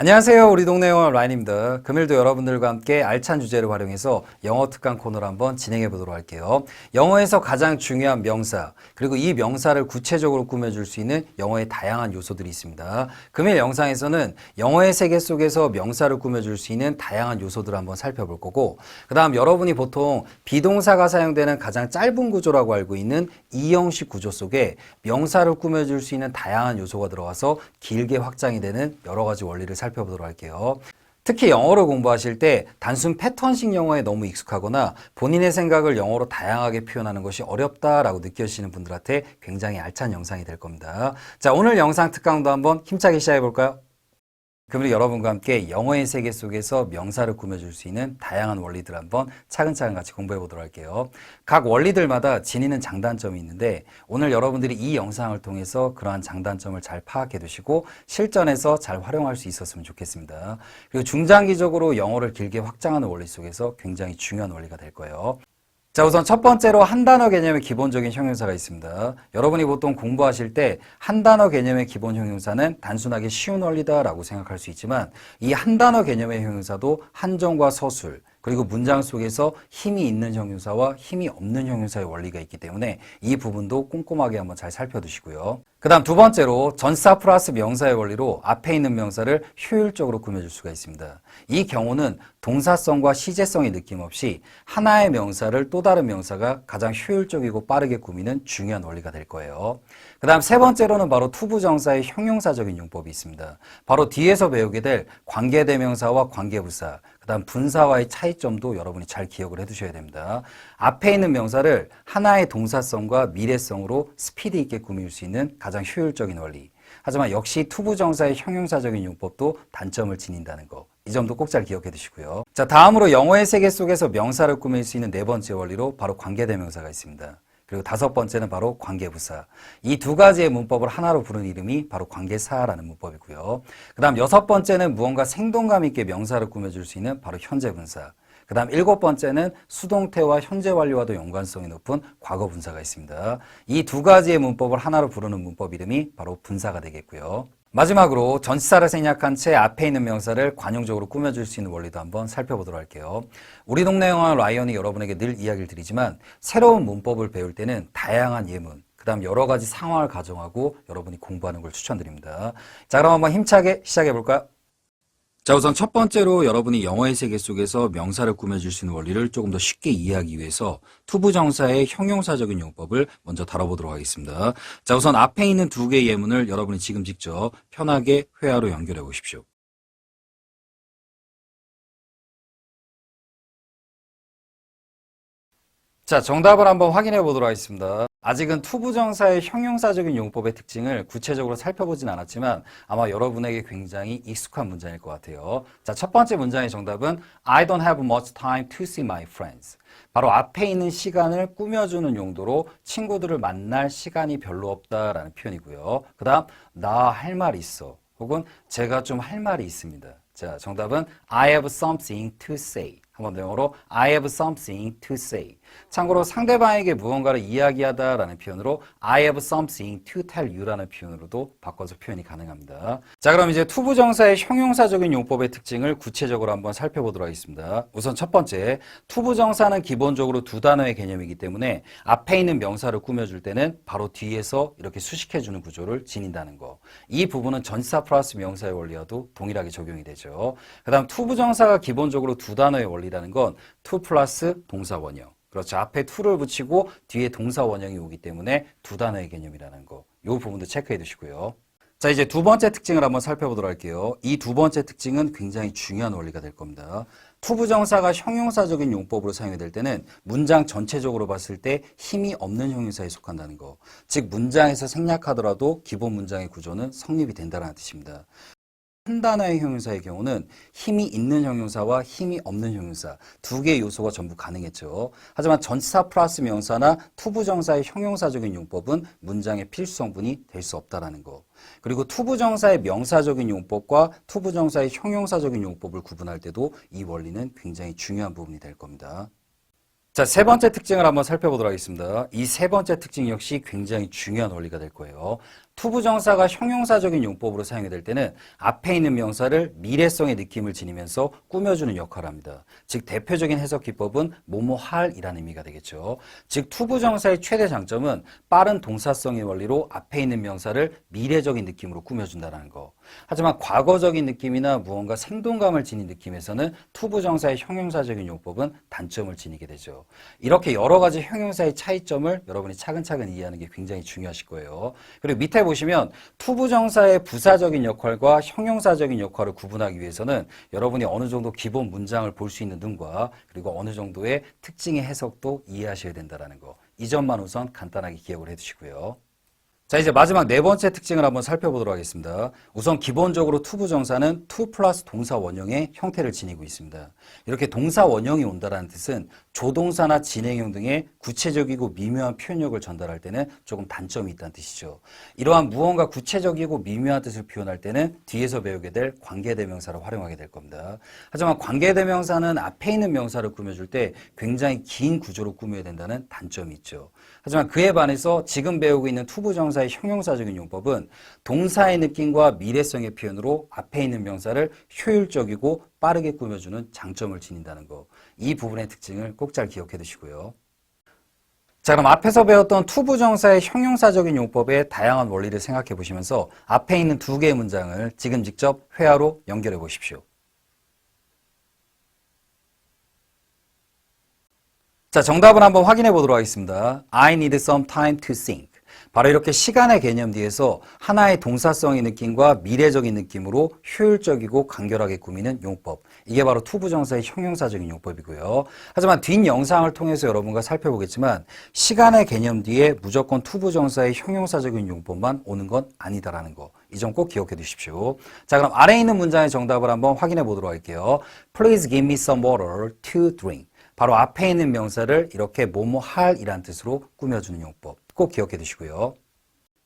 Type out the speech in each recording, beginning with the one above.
안녕하세요. 우리 동네 영어 라인입니다. 금일도 여러분들과 함께 알찬 주제를 활용해서 영어 특강 코너를 한번 진행해 보도록 할게요. 영어에서 가장 중요한 명사, 그리고 이 명사를 구체적으로 꾸며줄 수 있는 영어의 다양한 요소들이 있습니다. 금일 영상에서는 영어의 세계 속에서 명사를 꾸며줄 수 있는 다양한 요소들을 한번 살펴볼 거고, 그 다음 여러분이 보통 비동사가 사용되는 가장 짧은 구조라고 알고 있는 이 형식 구조 속에 명사를 꾸며줄 수 있는 다양한 요소가 들어가서 길게 확장이 되는 여러 가지 원리를 살펴보도록 할게요. 특히 영어를 공부하실 때 단순 패턴식 영어에 너무 익숙하거나 본인의 생각을 영어로 다양하게 표현하는 것이 어렵다라고 느껴지시는 분들한테 굉장히 알찬 영상이 될 겁니다. 자, 오늘 영상 특강도 한번 힘차게 시작해 볼까요? 그럼 여러분과 함께 영어의 세계 속에서 명사를 꾸며줄 수 있는 다양한 원리들 한번 차근차근 같이 공부해 보도록 할게요. 각 원리들마다 지니는 장단점이 있는데 오늘 여러분들이 이 영상을 통해서 그러한 장단점을 잘 파악해 두시고 실전에서 잘 활용할 수 있었으면 좋겠습니다. 그리고 중장기적으로 영어를 길게 확장하는 원리 속에서 굉장히 중요한 원리가 될 거예요. 자, 우선 첫 번째로 한 단어 개념의 기본적인 형용사가 있습니다. 여러분이 보통 공부하실 때 한 단어 개념의 기본 형용사는 단순하게 쉬운 원리다라고 생각할 수 있지만 이 한 단어 개념의 형용사도 한정과 서술, 그리고 문장 속에서 힘이 있는 형용사와 힘이 없는 형용사의 원리가 있기 때문에 이 부분도 꼼꼼하게 한번 잘 살펴두시고요. 그 다음 두 번째로 전치사 플러스 명사의 원리로 앞에 있는 명사를 효율적으로 꾸며줄 수가 있습니다. 이 경우는 동사성과 시제성의 느낌 없이 하나의 명사를 또 다른 명사가 가장 효율적이고 빠르게 꾸미는 중요한 원리가 될 거예요. 그 다음 세 번째로는 바로 투부정사의 형용사적인 용법이 있습니다. 바로 뒤에서 배우게 될 관계대명사와 관계부사, 그 다음 분사와의 차이점도 여러분이 잘 기억을 해두셔야 됩니다. 앞에 있는 명사를 하나의 동사성과 미래성으로 스피드 있게 꾸밀 수 있는 가장 효율적인 원리. 하지만 역시 투부정사의 형용사적인 용법도 단점을 지닌다는 거. 이 점도 꼭 잘 기억해 두시고요. 자, 다음으로 영어의 세계 속에서 명사를 꾸밀 수 있는 네 번째 원리로 바로 관계대명사가 있습니다. 그리고 다섯 번째는 바로 관계부사. 이 두 가지의 문법을 하나로 부르는 이름이 바로 관계사라는 문법이고요. 그 다음 여섯 번째는 무언가 생동감 있게 명사를 꾸며줄 수 있는 바로 현재분사. 그 다음 일곱 번째는 수동태와 현재 완료와도 연관성이 높은 과거분사가 있습니다. 이 두 가지의 문법을 하나로 부르는 문법 이름이 바로 분사가 되겠고요. 마지막으로 전치사를 생략한 채 앞에 있는 명사를 관용적으로 꾸며줄 수 있는 원리도 한번 살펴보도록 할게요. 우리 동네 영어 라이언이 여러분에게 늘 이야기를 드리지만 새로운 문법을 배울 때는 다양한 예문, 그 다음 여러 가지 상황을 가정하고 여러분이 공부하는 걸 추천드립니다. 자, 그럼 한번 힘차게 시작해 볼까요? 자, 우선 첫 번째로 여러분이 영어의 세계 속에서 명사를 꾸며줄 수 있는 원리를 조금 더 쉽게 이해하기 위해서 투부정사의 형용사적인 용법을 먼저 다뤄보도록 하겠습니다. 자, 우선 앞에 있는 두 개의 예문을 여러분이 지금 직접 편하게 회화로 연결해 보십시오. 자, 정답을 한번 확인해 보도록 하겠습니다. 아직은 투부정사의 형용사적인 용법의 특징을 구체적으로 살펴보진 않았지만 아마 여러분에게 굉장히 익숙한 문장일 것 같아요. 자, 첫 번째 문장의 정답은 I don't have much time to see my friends. 바로 앞에 있는 시간을 꾸며주는 용도로 친구들을 만날 시간이 별로 없다라는 표현이고요. 그 다음, 나 할 말 있어. 혹은 제가 좀 할 말이 있습니다. 자, 정답은 I have something to say. 한번 더 영어로 I have something to say. 참고로 상대방에게 무언가를 이야기하다라는 표현으로 I have something to tell you라는 표현으로도 바꿔서 표현이 가능합니다. 자, 그럼 이제 투부정사의 형용사적인 용법의 특징을 구체적으로 한번 살펴보도록 하겠습니다. 우선 첫 번째, 투부정사는 기본적으로 두 단어의 개념이기 때문에 앞에 있는 명사를 꾸며줄 때는 바로 뒤에서 이렇게 수식해주는 구조를 지닌다는 거. 이 부분은 전치사 플러스 명사의 원리와도 동일하게 적용이 되죠. 그 다음 투부정사가 기본적으로 두 단어의 원리라는 건 to 플러스 동사 원형. 그렇죠. 앞에 to를 붙이고 뒤에 동사 원형이 오기 때문에 두 단어의 개념이라는 거. 이 부분도 체크해 두시고요. 자, 이제 두 번째 특징을 한번 살펴보도록 할게요. 이 두 번째 특징은 굉장히 중요한 원리가 될 겁니다. 투부정사가 형용사적인 용법으로 사용이 될 때는 문장 전체적으로 봤을 때 힘이 없는 형용사에 속한다는 거. 즉 문장에서 생략하더라도 기본 문장의 구조는 성립이 된다는 뜻입니다. 한 단어의 형용사의 경우는 힘이 있는 형용사와 힘이 없는 형용사 두 개의 요소가 전부 가능했죠. 하지만 전치사 플러스 명사나 투부정사의 형용사적인 용법은 문장의 필수 성분이 될 수 없다는 거. 그리고 투부정사의 명사적인 용법과 투부정사의 형용사적인 용법을 구분할 때도 이 원리는 굉장히 중요한 부분이 될 겁니다. 자, 세 번째 특징을 한번 살펴보도록 하겠습니다. 이 세 번째 특징 역시 굉장히 중요한 원리가 될 거예요. 투부정사가 형용사적인 용법으로 사용이 될 때는 앞에 있는 명사를 미래성의 느낌을 지니면서 꾸며주는 역할을 합니다. 즉 대표적인 해석 기법은 뭐뭐할이라는 의미가 되겠죠. 즉 투부정사의 최대 장점은 빠른 동사성의 원리로 앞에 있는 명사를 미래적인 느낌으로 꾸며준다는 거. 하지만 과거적인 느낌이나 무언가 생동감을 지닌 느낌에서는 투부정사의 형용사적인 용법은 단점을 지니게 되죠. 이렇게 여러 가지 형용사의 차이점을 여러분이 차근차근 이해하는 게 굉장히 중요하실 거예요. 그리고 밑에 보시면 투부정사의 부사적인 역할과 형용사적인 역할을 구분하기 위해서는 여러분이 어느 정도 기본 문장을 볼 수 있는 눈과 그리고 어느 정도의 특징의 해석도 이해하셔야 된다는 거. 이 점만 우선 간단하게 기억을 해두시고요. 자, 이제 마지막 네 번째 특징을 한번 살펴보도록 하겠습니다. 우선 기본적으로 투부정사는 투 플러스 동사 원형의 형태를 지니고 있습니다. 이렇게 동사 원형이 온다는 뜻은 조동사나 진행형 등의 구체적이고 미묘한 표현력을 전달할 때는 조금 단점이 있다는 뜻이죠. 이러한 무언가 구체적이고 미묘한 뜻을 표현할 때는 뒤에서 배우게 될 관계대명사를 활용하게 될 겁니다. 하지만 관계대명사는 앞에 있는 명사를 꾸며줄 때 굉장히 긴 구조로 꾸며야 된다는 단점이 있죠. 하지만 그에 반해서 지금 배우고 있는 투부정사의 형용사적인 용법은 동사의 느낌과 미래성의 표현으로 앞에 있는 명사를 효율적이고 빠르게 꾸며주는 장점을 지닌다는 거. 이 부분의 특징을 꼭 잘 기억해 두시고요. 자, 그럼 앞에서 배웠던 투부정사의 형용사적인 용법의 다양한 원리를 생각해 보시면서 앞에 있는 두 개의 문장을 지금 직접 회화로 연결해 보십시오. 자, 정답을 한번 확인해 보도록 하겠습니다. I need some time to think. 바로 이렇게 시간의 개념 뒤에서 하나의 동사성의 느낌과 미래적인 느낌으로 효율적이고 간결하게 꾸미는 용법. 이게 바로 투부정사의 형용사적인 용법이고요. 하지만 뒷 영상을 통해서 여러분과 살펴보겠지만 시간의 개념 뒤에 무조건 투부정사의 형용사적인 용법만 오는 건 아니다라는 거. 이 점 꼭 기억해 두십시오. 자, 그럼 아래에 있는 문장의 정답을 한번 확인해 보도록 할게요. Please give me some water to drink. 바로 앞에 있는 명사를 이렇게 뭐뭐할이란 뜻으로 꾸며주는 용법. 꼭 기억해 두시고요.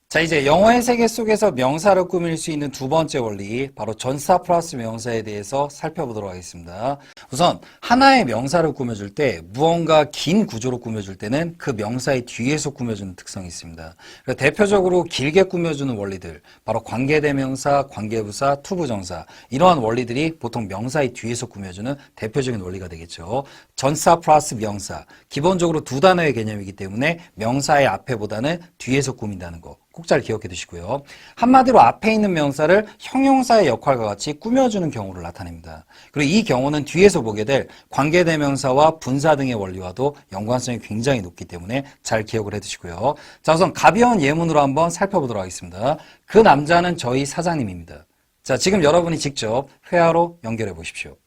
자, 이제 영어의 세계 속에서 명사를 꾸밀 수 있는 두 번째 원리, 바로 전사 플러스 명사에 대해서 살펴보도록 하겠습니다. 우선 하나의 명사를 꾸며줄 때 무언가 긴 구조로 꾸며줄 때는 그 명사의 뒤에서 꾸며주는 특성이 있습니다. 대표적으로 길게 꾸며주는 원리들, 바로 관계대명사, 관계부사, 투부정사, 이러한 원리들이 보통 명사의 뒤에서 꾸며주는 대표적인 원리가 되겠죠. 전사 플러스 명사, 기본적으로 두 단어의 개념이기 때문에 명사의 앞에보다는 뒤에서 꾸민다는 거. 꼭 잘 기억해 두시고요. 한마디로 앞에 있는 명사를 형용사의 역할과 같이 꾸며주는 경우를 나타냅니다. 그리고 이 경우는 뒤에서 보게 될 관계대명사와 분사 등의 원리와도 연관성이 굉장히 높기 때문에 잘 기억을 해 두시고요. 자, 우선 가벼운 예문으로 한번 살펴보도록 하겠습니다. 그 남자는 저희 사장님입니다. 자, 지금 여러분이 직접 회화로 연결해 보십시오.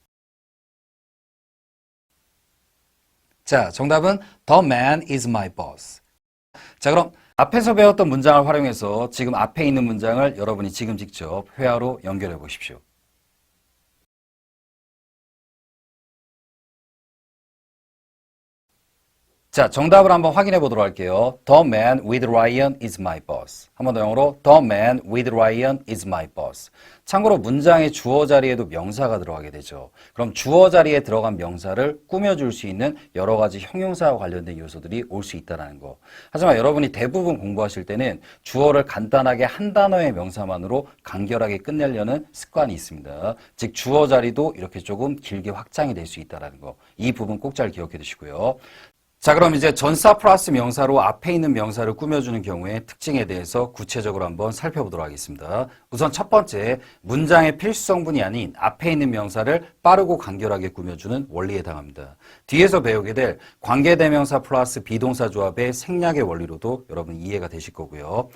자, 정답은 The man is my boss. 자, 그럼 앞에서 배웠던 문장을 활용해서 지금 앞에 있는 문장을 여러분이 지금 직접 회화로 연결해 보십시오. 자, 정답을 한번 확인해 보도록 할게요. The man with Ryan is my boss. 한 번 더 영어로 The man with Ryan is my boss. 참고로 문장의 주어 자리에도 명사가 들어가게 되죠. 그럼 주어 자리에 들어간 명사를 꾸며줄 수 있는 여러 가지 형용사와 관련된 요소들이 올 수 있다는 거. 하지만 여러분이 대부분 공부하실 때는 주어를 간단하게 한 단어의 명사만으로 간결하게 끝내려는 습관이 있습니다. 즉 주어 자리도 이렇게 조금 길게 확장이 될 수 있다는 거. 이 부분 꼭 잘 기억해 두시고요. 자, 그럼 이제 전사 플러스 명사로 앞에 있는 명사를 꾸며주는 경우의 특징에 대해서 구체적으로 한번 살펴보도록 하겠습니다. 우선 첫 번째, 문장의 필수 성분이 아닌 앞에 있는 명사를 빠르고 간결하게 꾸며주는 원리에 해당합니다. 뒤에서 배우게 될 관계대명사 플러스 비동사 조합의 생략의 원리로도 여러분 이해가 되실 거고요.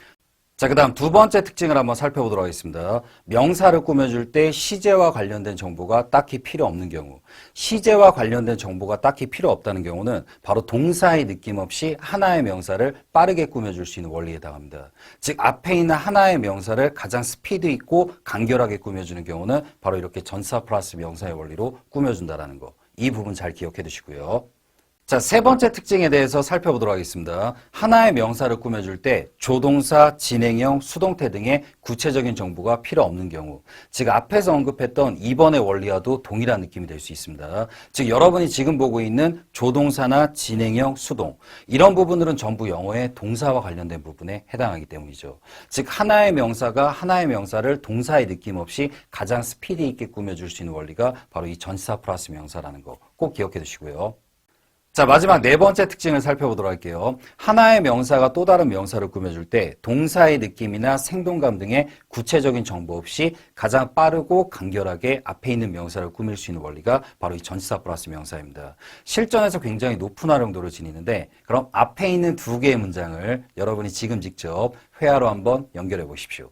자, 그 다음 두 번째 특징을 한번 살펴보도록 하겠습니다. 명사를 꾸며줄 때 시제와 관련된 정보가 딱히 필요 없는 경우, 시제와 관련된 정보가 딱히 필요 없다는 경우는 바로 동사의 느낌 없이 하나의 명사를 빠르게 꾸며줄 수 있는 원리에 해당합니다. 즉 앞에 있는 하나의 명사를 가장 스피드 있고 간결하게 꾸며주는 경우는 바로 이렇게 전사 플러스 명사의 원리로 꾸며준다는 거. 이 부분 잘 기억해 두시고요. 자, 세 번째 특징에 대해서 살펴보도록 하겠습니다. 하나의 명사를 꾸며줄 때 조동사, 진행형, 수동태 등의 구체적인 정보가 필요 없는 경우, 즉 앞에서 언급했던 2번의 원리와도 동일한 느낌이 될 수 있습니다. 즉 여러분이 지금 보고 있는 조동사나 진행형, 수동 이런 부분들은 전부 영어의 동사와 관련된 부분에 해당하기 때문이죠. 즉 하나의 명사가 하나의 명사를 동사의 느낌 없이 가장 스피디 있게 꾸며줄 수 있는 원리가 바로 이 전치사 플러스 명사라는 거 꼭 기억해 두시고요. 자, 마지막 네 번째 특징을 살펴보도록 할게요. 하나의 명사가 또 다른 명사를 꾸며줄 때 동사의 느낌이나 생동감 등의 구체적인 정보 없이 가장 빠르고 간결하게 앞에 있는 명사를 꾸밀 수 있는 원리가 바로 이 전치사 플러스 명사입니다. 실전에서 굉장히 높은 활용도를 지니는데 그럼 앞에 있는 두 개의 문장을 여러분이 지금 직접 회화로 한번 연결해 보십시오.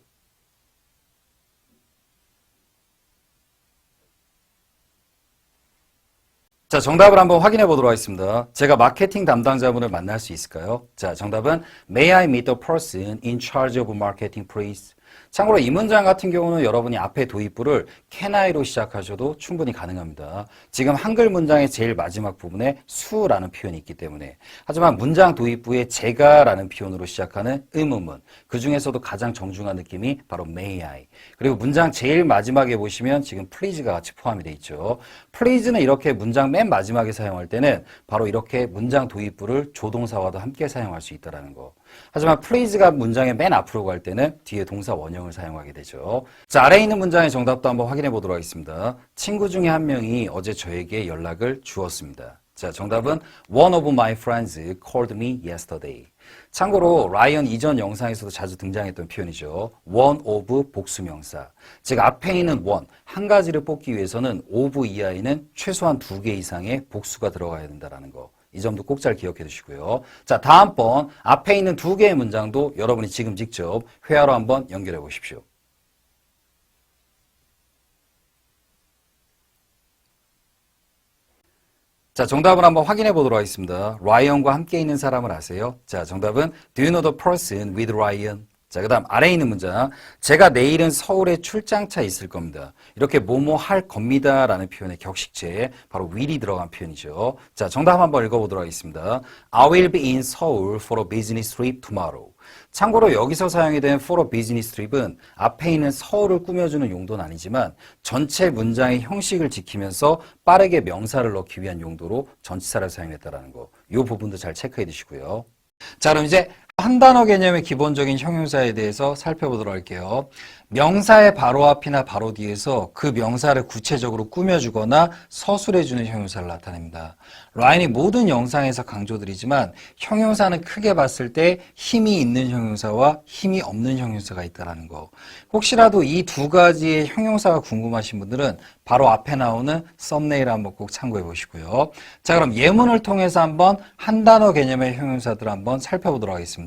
자, 정답을 한번 확인해 보도록 하겠습니다. 제가 마케팅 담당자분을 만날 수 있을까요? 자, 정답은 May I meet the person in charge of marketing, please? 참고로 이 문장 같은 경우는 여러분이 앞에 도입부를 can I로 시작하셔도 충분히 가능합니다. 지금 한글 문장의 제일 마지막 부분에 수라는 표현이 있기 때문에. 하지만 문장 도입부에 제가라는 표현으로 시작하는 의문문. 그 중에서도 가장 정중한 느낌이 바로 may I. 그리고 문장 제일 마지막에 보시면 지금 please가 같이 포함이 되어 있죠. please는 이렇게 문장 맨 마지막에 사용할 때는 바로 이렇게 문장 도입부를 조동사와도 함께 사용할 수 있다는 거. 하지만 please가 문장의 맨 앞으로 갈 때는 뒤에 동사 원형을 사용하게 되죠. 자, 아래에 있는 문장의 정답도 한번 확인해 보도록 하겠습니다. 친구 중에 한 명이 어제 저에게 연락을 주었습니다. 자, 정답은 One of my friends called me yesterday. 참고로 라이언 이전 영상에서도 자주 등장했던 표현이죠. one of 복수명사. 즉 앞에 있는 one, 한 가지를 뽑기 위해서는 of 이하에는 최소한 2개 이상의 복수가 들어가야 된다는 거. 이 점도 꼭 잘 기억해 두시고요. 자, 다음번 앞에 있는 2개의 문장도 여러분이 지금 직접 회화로 한번 연결해 보십시오. 자, 정답을 한번 확인해 보도록 하겠습니다. 라이언과 함께 있는 사람을 아세요? 자, 정답은 Do you know the person with Ryan? 자, 그 다음 아래에 있는 문장. 제가 내일은 서울에 출장차 있을 겁니다. 이렇게 뭐뭐 할 겁니다 라는 표현의 격식체에 바로 will이 들어간 표현이죠. 자, 정답 한번 읽어보도록 하겠습니다. I will be in Seoul for a business trip tomorrow. 참고로 여기서 사용이 된 for a business trip은 앞에 있는 서울을 꾸며주는 용도는 아니지만 전체 문장의 형식을 지키면서 빠르게 명사를 넣기 위한 용도로 전치사를 사용했다는 거. 이 부분도 잘 체크해 두시고요. 자, 그럼 이제 한 단어 개념의 기본적인 형용사에 대해서 살펴보도록 할게요. 명사의 바로 앞이나 바로 뒤에서 그 명사를 구체적으로 꾸며주거나 서술해주는 형용사를 나타냅니다. 라인이 모든 영상에서 강조드리지만 형용사는 크게 봤을 때 힘이 있는 형용사와 힘이 없는 형용사가 있다는 거. 혹시라도 이 두 가지의 형용사가 궁금하신 분들은 바로 앞에 나오는 썸네일 한번 꼭 참고해 보시고요. 자, 그럼 예문을 통해서 한번 한 단어 개념의 형용사들을 한번 살펴보도록 하겠습니다.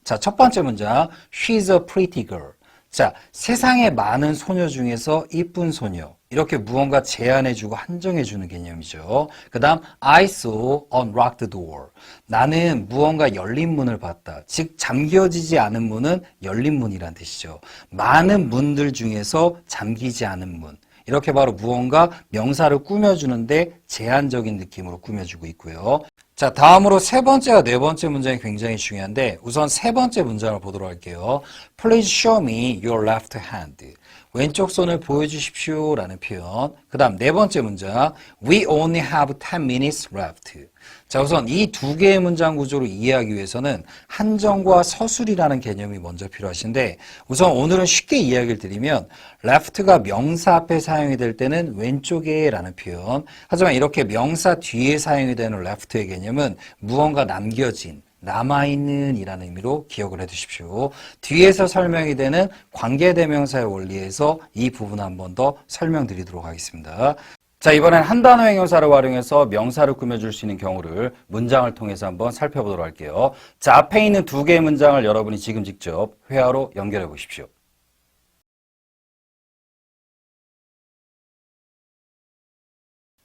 자, 첫 번째 문장, She's a pretty girl. 자, 세상에 많은 소녀 중에서 이쁜 소녀. 이렇게 무언가 제한해주고 한정해주는 개념이죠. 그 다음 I saw unlocked door. 나는 무언가 열린 문을 봤다. 즉 잠겨지지 않은 문은 열린 문이란 뜻이죠. 많은 문들 중에서 잠기지 않은 문. 이렇게 바로 무언가 명사를 꾸며주는데 제한적인 느낌으로 꾸며주고 있고요. 자, 다음으로 세 번째와 네 번째 문장이 굉장히 중요한데 우선 세 번째 문장을 보도록 할게요. Please show me your left hand. 왼쪽 손을 보여주십시오 라는 표현. 그 다음 네 번째 문장 We only have 10 minutes left. 자, 우선 이 두 개의 문장 구조를 이해하기 위해서는 한정과 서술이라는 개념이 먼저 필요하신데 우선 오늘은 쉽게 이야기를 드리면 left가 명사 앞에 사용이 될 때는 왼쪽에 라는 표현. 하지만 이렇게 명사 뒤에 사용이 되는 left의 개념은 무언가 남겨진 남아있는 이라는 의미로 기억을 해두십시오. 뒤에서 설명이 되는 관계대명사의 원리에서 이 부분 한 번 더 설명드리도록 하겠습니다. 자, 이번엔 한 단어 형용사를 활용해서 명사를 꾸며줄 수 있는 경우를 문장을 통해서 한번 살펴보도록 할게요. 자, 앞에 있는 두 개의 문장을 여러분이 지금 직접 회화로 연결해 보십시오.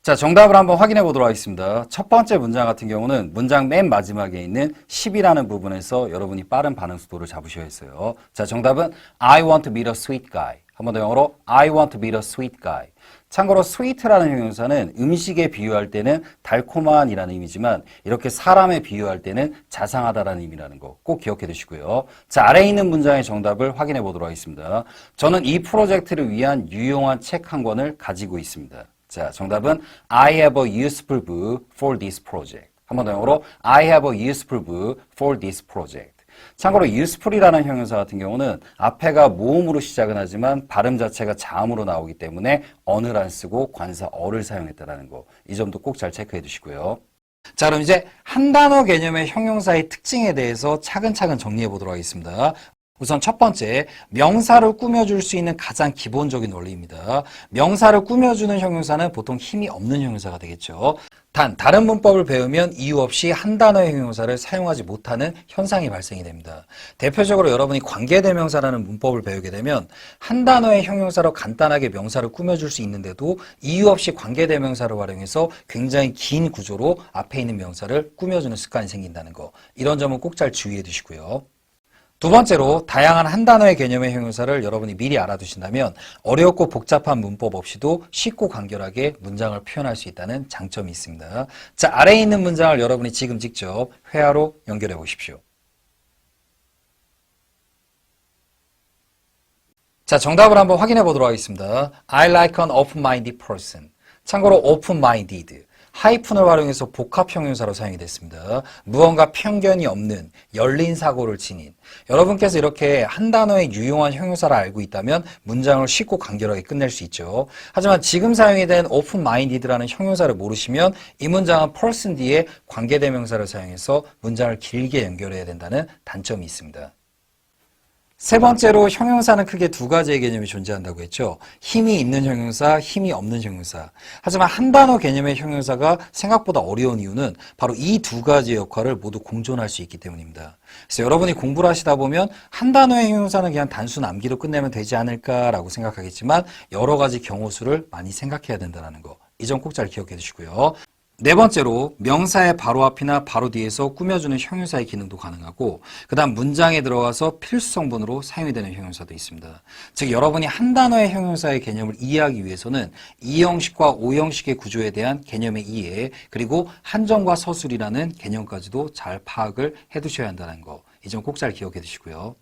자, 정답을 한번 확인해 보도록 하겠습니다. 첫 번째 문장 같은 경우는 문장 맨 마지막에 있는 10이라는 부분에서 여러분이 빠른 반응 속도를 잡으셔야 했어요. 자, 정답은 I want to meet a sweet guy. 한 번 더 영어로 I want to meet a sweet guy. 참고로 sweet라는 형용사는 음식에 비유할 때는 달콤한이라는 의미지만 이렇게 사람에 비유할 때는 자상하다라는 의미라는 거 꼭 기억해 두시고요. 자, 아래에 있는 문장의 정답을 확인해 보도록 하겠습니다. 저는 이 프로젝트를 위한 유용한 책 한 권을 가지고 있습니다. 자, 정답은 I have a useful book for this project. 한 번 더 영어로 I have a useful book for this project. 참고로 useful이라는 형용사 같은 경우는 앞에가 모음으로 시작은 하지만 발음 자체가 자음으로 나오기 때문에 어를 안 쓰고 관사 어를 사용했다는 거. 이 점도 꼭 잘 체크해 두시고요. 자, 그럼 이제 한 단어 개념의 형용사의 특징에 대해서 차근차근 정리해 보도록 하겠습니다. 우선 첫 번째, 명사를 꾸며줄 수 있는 가장 기본적인 원리입니다. 명사를 꾸며주는 형용사는 보통 힘이 없는 형용사가 되겠죠. 단, 다른 문법을 배우면 이유 없이 한 단어의 형용사를 사용하지 못하는 현상이 발생이 됩니다. 대표적으로 여러분이 관계대명사라는 문법을 배우게 되면 한 단어의 형용사로 간단하게 명사를 꾸며줄 수 있는데도 이유 없이 관계대명사를 활용해서 굉장히 긴 구조로 앞에 있는 명사를 꾸며주는 습관이 생긴다는 거. 이런 점은 꼭 잘 주의해 두시고요. 두 번째로 다양한 한 단어의 개념의 형용사를 여러분이 미리 알아두신다면 어렵고 복잡한 문법 없이도 쉽고 간결하게 문장을 표현할 수 있다는 장점이 있습니다. 자, 아래에 있는 문장을 여러분이 지금 직접 회화로 연결해 보십시오. 자, 정답을 한번 확인해 보도록 하겠습니다. I like an open-minded person. 참고로 open-minded. 하이픈을 활용해서 복합 형용사로 사용이 됐습니다. 무언가 편견이 없는 열린 사고를 지닌. 여러분께서 이렇게 한 단어의 유용한 형용사를 알고 있다면 문장을 쉽고 간결하게 끝낼 수 있죠. 하지만 지금 사용이 된 open-minded라는 형용사를 모르시면 이 문장은 person 뒤에 관계대명사를 사용해서 문장을 길게 연결해야 된다는 단점이 있습니다. 세 번째로 형용사는 크게 두 가지의 개념이 존재한다고 했죠. 힘이 있는 형용사, 힘이 없는 형용사. 하지만 한 단어 개념의 형용사가 생각보다 어려운 이유는 바로 이 두 가지의 역할을 모두 공존할 수 있기 때문입니다. 그래서 여러분이 공부를 하시다 보면 한 단어의 형용사는 그냥 단순 암기로 끝내면 되지 않을까라고 생각하겠지만 여러 가지 경우 수를 많이 생각해야 된다는 거. 이 점 꼭 잘 기억해 두시고요. 네 번째로 명사의 바로 앞이나 바로 뒤에서 꾸며주는 형용사의 기능도 가능하고 그 다음 문장에 들어가서 필수 성분으로 사용이 되는 형용사도 있습니다. 즉 여러분이 한 단어의 형용사의 개념을 이해하기 위해서는 이형식과 오형식의 구조에 대한 개념의 이해 그리고 한정과 서술이라는 개념까지도 잘 파악을 해두셔야 한다는 거. 이 점 꼭 잘 기억해 두시고요.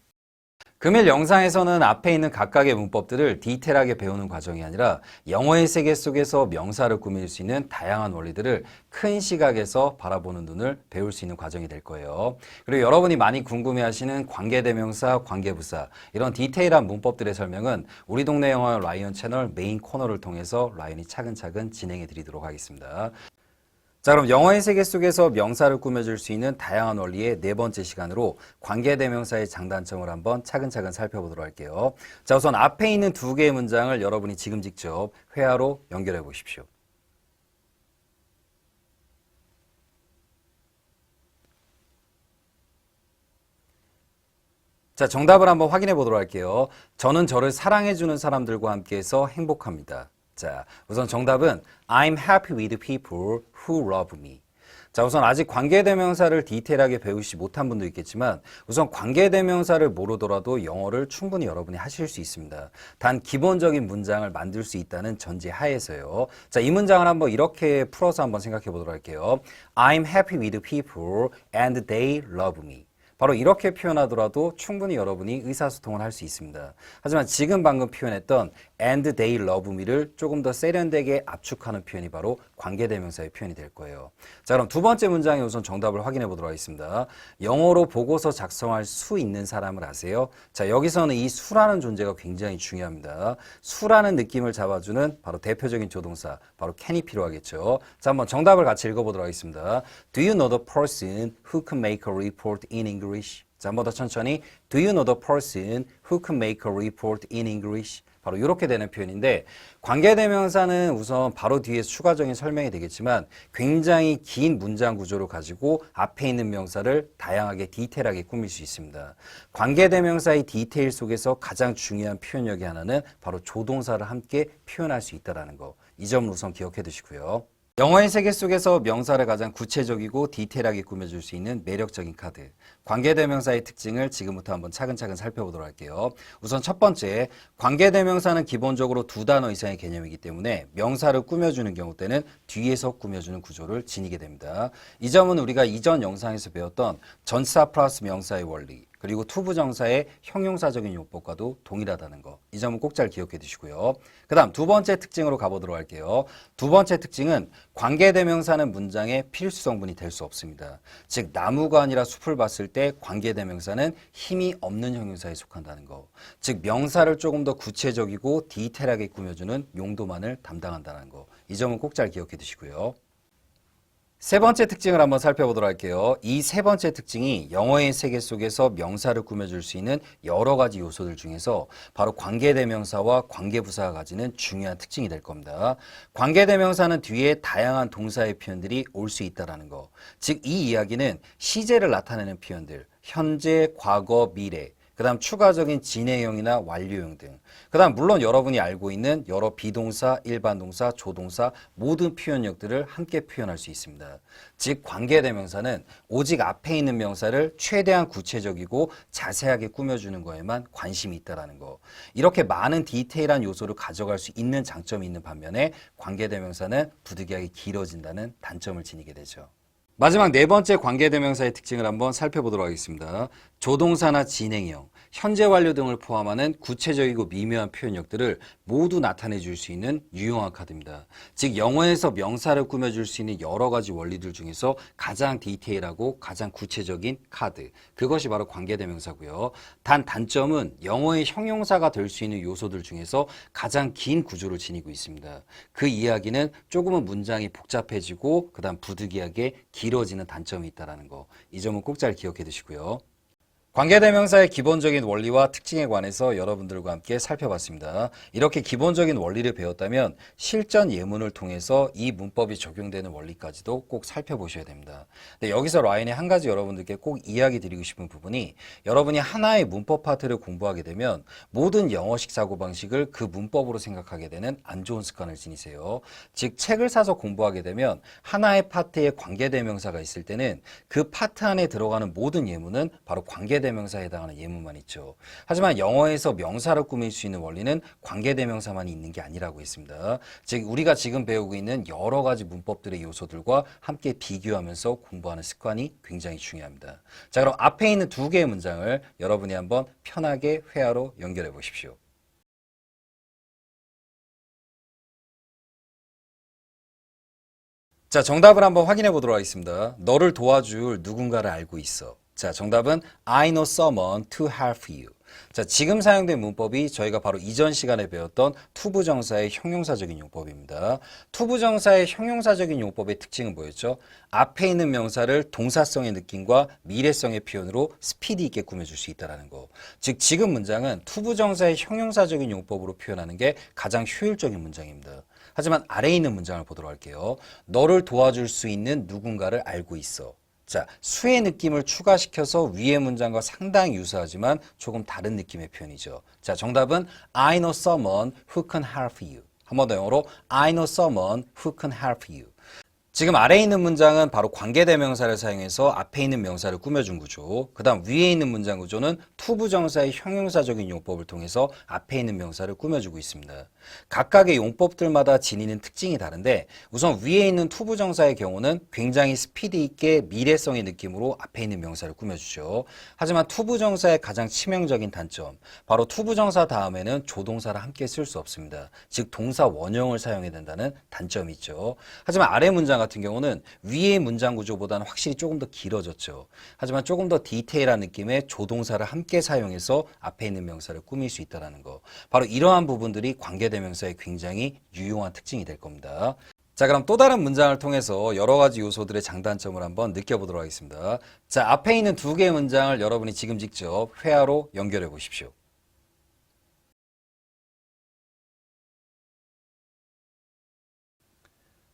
금일 영상에서는 앞에 있는 각각의 문법들을 디테일하게 배우는 과정이 아니라 영어의 세계 속에서 명사를 꾸밀 수 있는 다양한 원리들을 큰 시각에서 바라보는 눈을 배울 수 있는 과정이 될 거예요. 그리고 여러분이 많이 궁금해하시는 관계대명사, 관계부사 이런 디테일한 문법들의 설명은 우리 동네 영어 라이언 채널 메인 코너를 통해서 라이언이 차근차근 진행해 드리도록 하겠습니다. 자, 그럼 영어의 세계 속에서 명사를 꾸며줄 수 있는 다양한 원리의 네 번째 시간으로 관계대명사의 장단점을 한번 차근차근 살펴보도록 할게요. 자, 우선 앞에 있는 두 개의 문장을 여러분이 지금 직접 회화로 연결해 보십시오. 자, 정답을 한번 확인해 보도록 할게요. 저는 저를 사랑해주는 사람들과 함께해서 행복합니다. 자, 우선 정답은 I'm happy with people who love me. 자, 우선 아직 관계대명사를 디테일하게 배우시지 못한 분도 있겠지만 우선 관계대명사를 모르더라도 영어를 충분히 여러분이 하실 수 있습니다. 단 기본적인 문장을 만들 수 있다는 전제 하에서요. 자, 이 문장을 한번 이렇게 풀어서 한번 생각해 보도록 할게요. I'm happy with people and they love me. 바로 이렇게 표현하더라도 충분히 여러분이 의사소통을 할 수 있습니다. 하지만 지금 방금 표현했던 and they love me를 조금 더 세련되게 압축하는 표현이 바로 관계대명사의 표현이 될 거예요. 자, 그럼 두 번째 문장에 우선 정답을 확인해 보도록 하겠습니다. 영어로 보고서 작성할 수 있는 사람을 아세요? 자, 여기서는 이 수라는 존재가 굉장히 중요합니다. 수라는 느낌을 잡아주는 바로 대표적인 조동사, 바로 can이 필요하겠죠. 자, 한번 정답을 같이 읽어보도록 하겠습니다. Do you know the person who can make a report in English? 자, 한 번 더 천천히. Do you know the person who can make a report in English? 바로 이렇게 되는 표현인데 관계대명사는 우선 바로 뒤에 추가적인 설명이 되겠지만 굉장히 긴 문장 구조를 가지고 앞에 있는 명사를 다양하게 디테일하게 꾸밀 수 있습니다. 관계대명사의 디테일 속에서 가장 중요한 표현력이 하나는 바로 조동사를 함께 표현할 수 있다는 거. 이 점을 우선 기억해 두시고요. 영어의 세계 속에서 명사를 가장 구체적이고 디테일하게 꾸며줄 수 있는 매력적인 카드. 관계대명사의 특징을 지금부터 한번 차근차근 살펴보도록 할게요. 우선 첫 번째, 관계대명사는 기본적으로 두 단어 이상의 개념이기 때문에 명사를 꾸며주는 경우 때는 뒤에서 꾸며주는 구조를 지니게 됩니다. 이 점은 우리가 이전 영상에서 배웠던 전치사 플러스 명사의 원리, 그리고 투부정사의 형용사적인 용법과도 동일하다는 거. 이 점은 꼭 잘 기억해 두시고요. 그 다음 두 번째 특징으로 가보도록 할게요. 두 번째 특징은 관계대명사는 문장의 필수 성분이 될 수 없습니다. 즉 나무가 아니라 숲을 봤을 때 관계대명사는 힘이 없는 형용사에 속한다는 거. 즉 명사를 조금 더 구체적이고 디테일하게 꾸며주는 용도만을 담당한다는 거. 이 점은 꼭 잘 기억해 두시고요. 세 번째 특징을 한번 살펴보도록 할게요. 이 세 번째 특징이 영어의 세계 속에서 명사를 꾸며줄 수 있는 여러 가지 요소들 중에서 바로 관계대명사와 관계부사가 가지는 중요한 특징이 될 겁니다. 관계대명사는 뒤에 다양한 동사의 표현들이 올 수 있다는 거. 즉 이 이야기는 시제를 나타내는 표현들, 현재, 과거, 미래, 그 다음 추가적인 진행형이나 완료형 등. 그 다음 물론 여러분이 알고 있는 여러 비동사, 일반 동사, 조동사 모든 표현력들을 함께 표현할 수 있습니다. 즉 관계대명사는 오직 앞에 있는 명사를 최대한 구체적이고 자세하게 꾸며주는 거에만 관심이 있다는 거. 이렇게 많은 디테일한 요소를 가져갈 수 있는 장점이 있는 반면에 관계대명사는 부득이하게 길어진다는 단점을 지니게 되죠. 마지막 네 번째 관계대명사의 특징을 한번 살펴보도록 하겠습니다. 조동사나 진행형, 현재 완료 등을 포함하는 구체적이고 미묘한 표현력들을 모두 나타내 줄 수 있는 유용한 카드입니다. 즉 영어에서 명사를 꾸며줄 수 있는 여러 가지 원리들 중에서 가장 디테일하고 가장 구체적인 카드, 그것이 바로 관계대명사고요. 단 단점은 영어의 형용사가 될 수 있는 요소들 중에서 가장 긴 구조를 지니고 있습니다. 그 이야기는 조금은 문장이 복잡해지고 그 다음 부득이하게 길어지는 단점이 있다는 거. 이 점은 꼭 잘 기억해 두시고요. 관계대명사의 기본적인 원리와 특징에 관해서 여러분들과 함께 살펴봤습니다. 이렇게 기본적인 원리를 배웠다면 실전 예문을 통해서 이 문법이 적용되는 원리까지도 꼭 살펴보셔야 됩니다. 근데 여기서 라인에 한 가지 여러분들께 꼭 이야기 드리고 싶은 부분이, 여러분이 하나의 문법 파트를 공부하게 되면 모든 영어식 사고방식을 그 문법으로 생각하게 되는 안 좋은 습관을 지니세요. 즉 책을 사서 공부하게 되면 하나의 파트에 관계대명사가 있을 때는 그 파트 안에 들어가는 모든 예문은 바로 관계대명사에 해당하는 예문만 있죠. 하지만 영어에서 명사를 꾸밀 수 있는 원리는 관계대명사만이 있는 게 아니라고 했습니다. 즉 우리가 지금 배우고 있는 여러 가지 문법들의 요소들과 함께 비교하면서 공부하는 습관이 굉장히 중요합니다. 자, 그럼 앞에 있는 두 개의 문장을 여러분이 한번 편하게 회화로 연결해 보십시오. 자, 정답을 한번 확인해 보도록 하겠습니다. 너를 도와줄 누군가를 알고 있어. 자, 정답은 I know someone to help you. 자, 지금 사용된 문법이 저희가 바로 이전 시간에 배웠던 투부정사의 형용사적인 용법입니다. 투부정사의 형용사적인 용법의 특징은 뭐였죠? 앞에 있는 명사를 동사성의 느낌과 미래성의 표현으로 스피드 있게 꾸며줄 수 있다는 거. 즉 지금 문장은 투부정사의 형용사적인 용법으로 표현하는 게 가장 효율적인 문장입니다. 하지만 아래에 있는 문장을 보도록 할게요. 너를 도와줄 수 있는 누군가를 알고 있어. 자, 수의 느낌을 추가시켜서 위의 문장과 상당히 유사하지만 조금 다른 느낌의 표현이죠. 자, 정답은 I know someone who can help you. 한 번 더 영어로 I know someone who can help you. 지금 아래에 있는 문장은 바로 관계대명사를 사용해서 앞에 있는 명사를 꾸며준 구조, 그 다음 위에 있는 문장 구조는 투부정사의 형용사적인 용법을 통해서 앞에 있는 명사를 꾸며주고 있습니다. 각각의 용법들마다 지니는 특징이 다른데 우선 위에 있는 투부정사의 경우는 굉장히 스피드 있게 미래성의 느낌으로 앞에 있는 명사를 꾸며주죠. 하지만 투부정사의 가장 치명적인 단점, 바로 투부정사 다음에는 조동사를 함께 쓸 수 없습니다. 즉 동사 원형을 사용해야 된다는 단점이 있죠. 하지만 아래 문장 같은 경우는 위의 문장 구조보다는 확실히 조금 더 길어졌죠. 하지만 조금 더 디테일한 느낌의 조동사를 함께 사용해서 앞에 있는 명사를 꾸밀 수 있다는 거. 바로 이러한 부분들이 관계대명사의 굉장히 유용한 특징이 될 겁니다. 자, 그럼 또 다른 문장을 통해서 여러 가지 요소들의 장단점을 한번 느껴보도록 하겠습니다. 자, 앞에 있는 두 개의 문장을 여러분이 지금 직접 회화로 연결해 보십시오.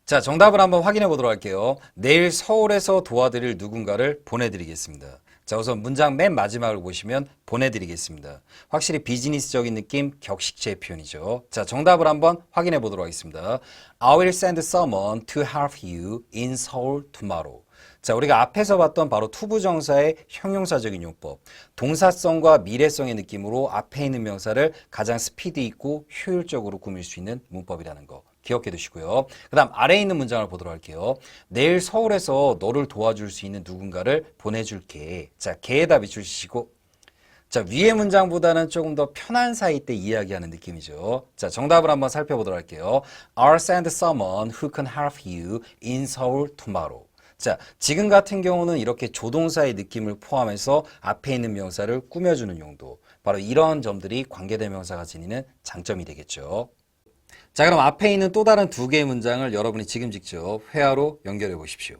자, 정답을 한번 확인해 보도록 할게요. 내일 서울에서 도와드릴 누군가를 보내드리겠습니다. 자, 우선 문장 맨 마지막을 보시면 보내드리겠습니다. 확실히 비즈니스적인 느낌, 격식체의 표현이죠. 자, 정답을 한번 확인해 보도록 하겠습니다. I will send someone to help you in Seoul tomorrow. 자, 우리가 앞에서 봤던 바로 투부정사의 형용사적인 용법, 동사성과 미래성의 느낌으로 앞에 있는 명사를 가장 스피드 있고 효율적으로 꾸밀 수 있는 문법이라는 거 기억해 두시고요. 그 다음 아래에 있는 문장을 보도록 할게요. 내일 서울에서 너를 도와줄 수 있는 누군가를 보내줄게. 자, 걔에다 밑줄 치시고, 자, 위의 문장보다는 조금 더 편한 사이 때 이야기하는 느낌이죠. 자, 정답을 한번 살펴보도록 할게요. I'll send someone who can help you in Seoul tomorrow. 자, 지금 같은 경우는 이렇게 조동사의 느낌을 포함해서 앞에 있는 명사를 꾸며주는 용도. 바로 이런 점들이 관계대명사가 지니는 장점이 되겠죠. 자, 그럼 앞에 있는 또 다른 두 개의 문장을 여러분이 지금 직접 회화로 연결해 보십시오.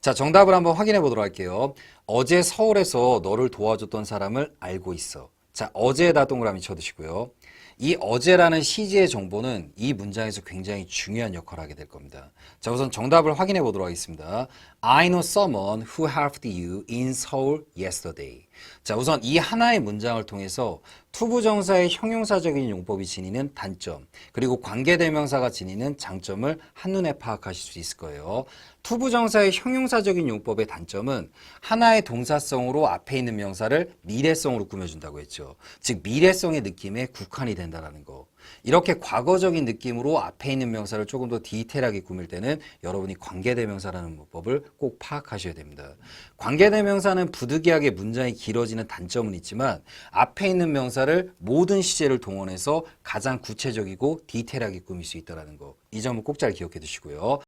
자, 정답을 한번 확인해 보도록 할게요. 어제 서울에서 너를 도와줬던 사람을 알고 있어. 자, 어제에다 동그라미 쳐두시고요. 이 어제라는 시제의 정보는 이 문장에서 굉장히 중요한 역할을 하게 될 겁니다. 자, 우선 정답을 확인해 보도록 하겠습니다. I know someone who helped you in Seoul yesterday. 자, 우선 이 하나의 문장을 통해서 투부정사의 형용사적인 용법이 지니는 단점, 그리고 관계대명사가 지니는 장점을 한눈에 파악하실 수 있을 거예요. 투부정사의 형용사적인 용법의 단점은 하나의 동사성으로 앞에 있는 명사를 미래성으로 꾸며준다고 했죠. 즉 미래성의 느낌에 국한이 된다는 거. 이렇게 과거적인 느낌으로 앞에 있는 명사를 조금 더 디테일하게 꾸밀 때는 여러분이 관계대명사라는 문법을 꼭 파악하셔야 됩니다. 관계대명사는 부득이하게 문장이 길어지는 단점은 있지만 앞에 있는 명사를 모든 시제를 동원해서 가장 구체적이고 디테일하게 꾸밀 수 있다는 거. 이 점은 꼭 잘 기억해 두시고요.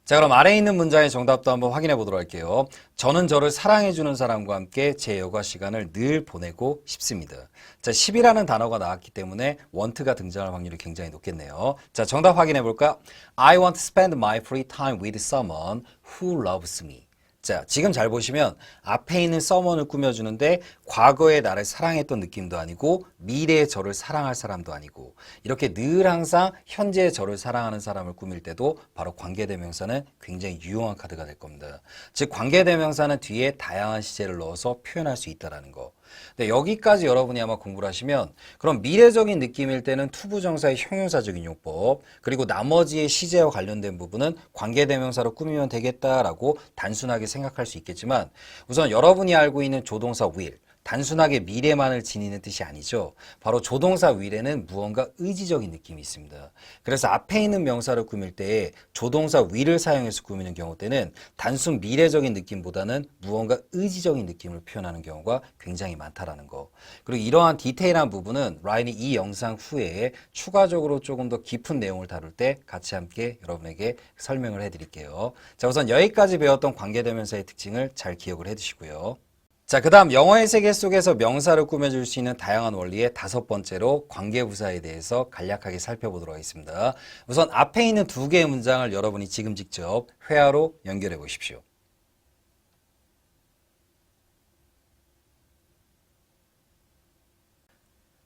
자, 그럼 아래에 있는 문장의 정답도 한번 확인해 보도록 할게요. 저는 저를 사랑해주는 사람과 함께 제 여가 시간을 늘 보내고 싶습니다. 자, 10이라는 단어가 나왔기 때문에 want가 등장할 확률이 굉장히 높겠네요. 자, 정답 확인해 볼까? I want to spend my free time with someone who loves me. 자, 지금 잘 보시면 앞에 있는 someone을 꾸며주는데 과거에 나를 사랑했던 느낌도 아니고 미래의 저를 사랑할 사람도 아니고 이렇게 늘 항상 현재의 저를 사랑하는 사람을 꾸밀 때도 바로 관계대명사는 굉장히 유용한 카드가 될 겁니다. 즉 관계대명사는 뒤에 다양한 시제를 넣어서 표현할 수 있다는 거. 네, 여기까지 여러분이 아마 공부를 하시면 그럼 미래적인 느낌일 때는 투부정사의 형용사적인 용법, 그리고 나머지의 시제와 관련된 부분은 관계대명사로 꾸미면 되겠다라고 단순하게 생각할 수 있겠지만 우선 여러분이 알고 있는 조동사 will, 단순하게 미래만을 지니는 뜻이 아니죠. 바로 조동사 will에는 무언가 의지적인 느낌이 있습니다. 그래서 앞에 있는 명사를 꾸밀 때 조동사 will을 사용해서 꾸미는 경우 때는 단순 미래적인 느낌보다는 무언가 의지적인 느낌을 표현하는 경우가 굉장히 많다라는 거. 그리고 이러한 디테일한 부분은 라인이 이 영상 후에 추가적으로 조금 더 깊은 내용을 다룰 때 같이 함께 여러분에게 설명을 해드릴게요. 자, 우선 여기까지 배웠던 관계대명사의 특징을 잘 기억을 해두시고요. 자, 그 다음 영어의 세계 속에서 명사를 꾸며줄 수 있는 다양한 원리의 다섯 번째로 관계부사에 대해서 간략하게 살펴보도록 하겠습니다. 우선 앞에 있는 두 개의 문장을 여러분이 지금 직접 회화로 연결해 보십시오.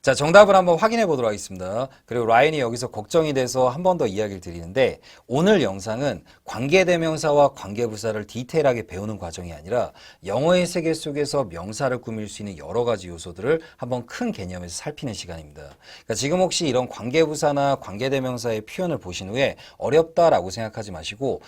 자, 정답을 한번 확인해 보도록 하겠습니다. 그리고 라인이 여기서 걱정이 돼서 한 번 더 이야기를 드리는데 오늘 영상은 관계대명사와 관계부사를 디테일하게 배우는 과정이 아니라 영어의 세계 속에서 명사를 꾸밀 수 있는 여러 가지 요소들을 한번 큰 개념에서 살피는 시간입니다. 그러니까 지금 혹시 이런 관계부사나 관계대명사의 표현을 보신 후에 어렵다라고 생각하지 마시고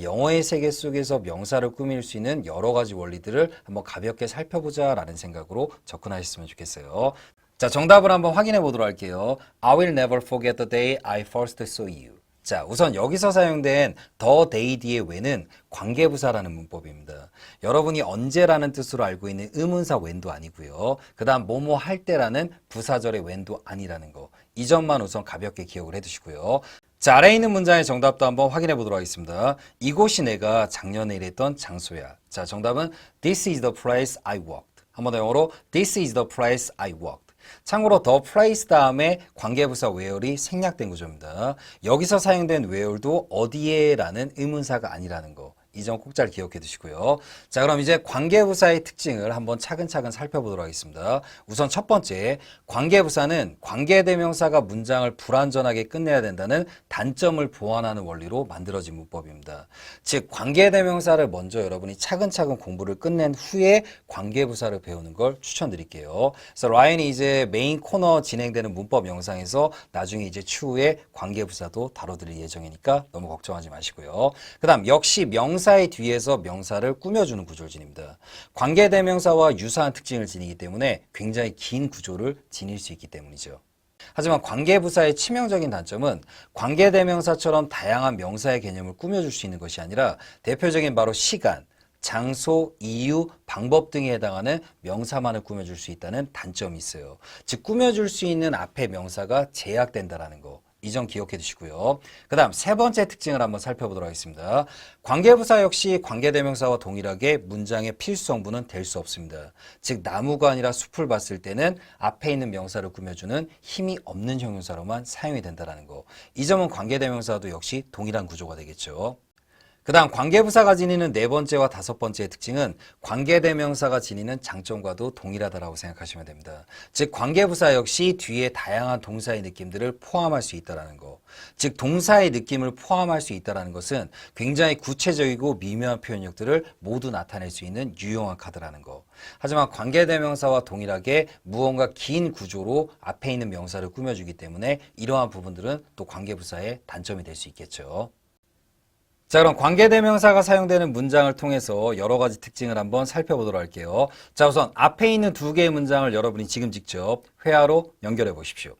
영어의 세계 속에서 명사를 꾸밀 수 있는 여러 가지 원리들을 한번 가볍게 살펴보자라는 생각으로 접근하셨으면 좋겠어요. 자, 정답을 한번 확인해 보도록 할게요. I will never forget the day I first saw you. 자, 우선 여기서 사용된 the day 뒤의 when은 관계부사라는 문법입니다. 여러분이 언제라는 뜻으로 알고 있는 의문사 when도 아니고요. 그 다음 뭐뭐 할 때라는 부사절의 when도 아니라는 거. 이 점만 우선 가볍게 기억을 해두시고요. 자, 아래에 있는 문장의 정답도 한번 확인해 보도록 하겠습니다. 이곳이 내가 작년에 일했던 장소야. 자, 정답은 This is the place I worked. 한 번 더 영어로 This is the place I worked. 참고로 the place 다음에 관계부사 where이 생략된 구조입니다. 여기서 사용된 where도 어디에 라는 의문사가 아니라는 거. 이 점 꼭 잘 기억해 두시고요. 자, 그럼 이제 관계부사의 특징을 한번 차근차근 살펴보도록 하겠습니다. 우선 첫 번째, 관계부사는 관계대명사가 문장을 불완전하게 끝내야 된다는 단점을 보완하는 원리로 만들어진 문법입니다. 즉, 관계대명사를 먼저 여러분이 차근차근 공부를 끝낸 후에 관계부사를 배우는 걸 추천드릴게요. 그래서 라이언이 이제 메인 코너 진행되는 문법 영상에서 나중에 이제 추후에 관계부사도 다뤄드릴 예정이니까 너무 걱정하지 마시고요. 그 다음 역시 명사의 뒤에서 명사를 꾸며주는 구조를 지닙니다. 관계대명사와 유사한 특징을 지니기 때문에 굉장히 긴 구조를 지닐 수 있기 때문이죠. 하지만 관계부사의 치명적인 단점은 관계대명사처럼 다양한 명사의 개념을 꾸며줄 수 있는 것이 아니라 대표적인 바로 시간, 장소, 이유, 방법 등에 해당하는 명사만을 꾸며줄 수 있다는 단점이 있어요. 즉 꾸며줄 수 있는 앞의 명사가 제약된다라는 거. 이 점 기억해 두시고요. 그 다음 세 번째 특징을 한번 살펴보도록 하겠습니다. 관계부사 역시 관계대명사와 동일하게 문장의 필수성분은 될 수 없습니다. 즉 나무가 아니라 숲을 봤을 때는 앞에 있는 명사를 꾸며주는 힘이 없는 형용사로만 사용이 된다는 거. 이 점은 관계대명사도 역시 동일한 구조가 되겠죠. 그 다음 관계부사가 지니는 네 번째와 다섯 번째의 특징은 관계대명사가 지니는 장점과도 동일하다고 생각하시면 됩니다. 즉 관계부사 역시 뒤에 다양한 동사의 느낌들을 포함할 수 있다는 거. 즉 동사의 느낌을 포함할 수 있다는 것은 굉장히 구체적이고 미묘한 표현력들을 모두 나타낼 수 있는 유용한 카드라는 거. 하지만 관계대명사와 동일하게 무언가 긴 구조로 앞에 있는 명사를 꾸며주기 때문에 이러한 부분들은 또 관계부사의 단점이 될 수 있겠죠. 자, 그럼 관계대명사가 사용되는 문장을 통해서 여러 가지 특징을 한번 살펴보도록 할게요. 자, 우선 앞에 있는 두 개의 문장을 여러분이 지금 직접 회화로 연결해 보십시오.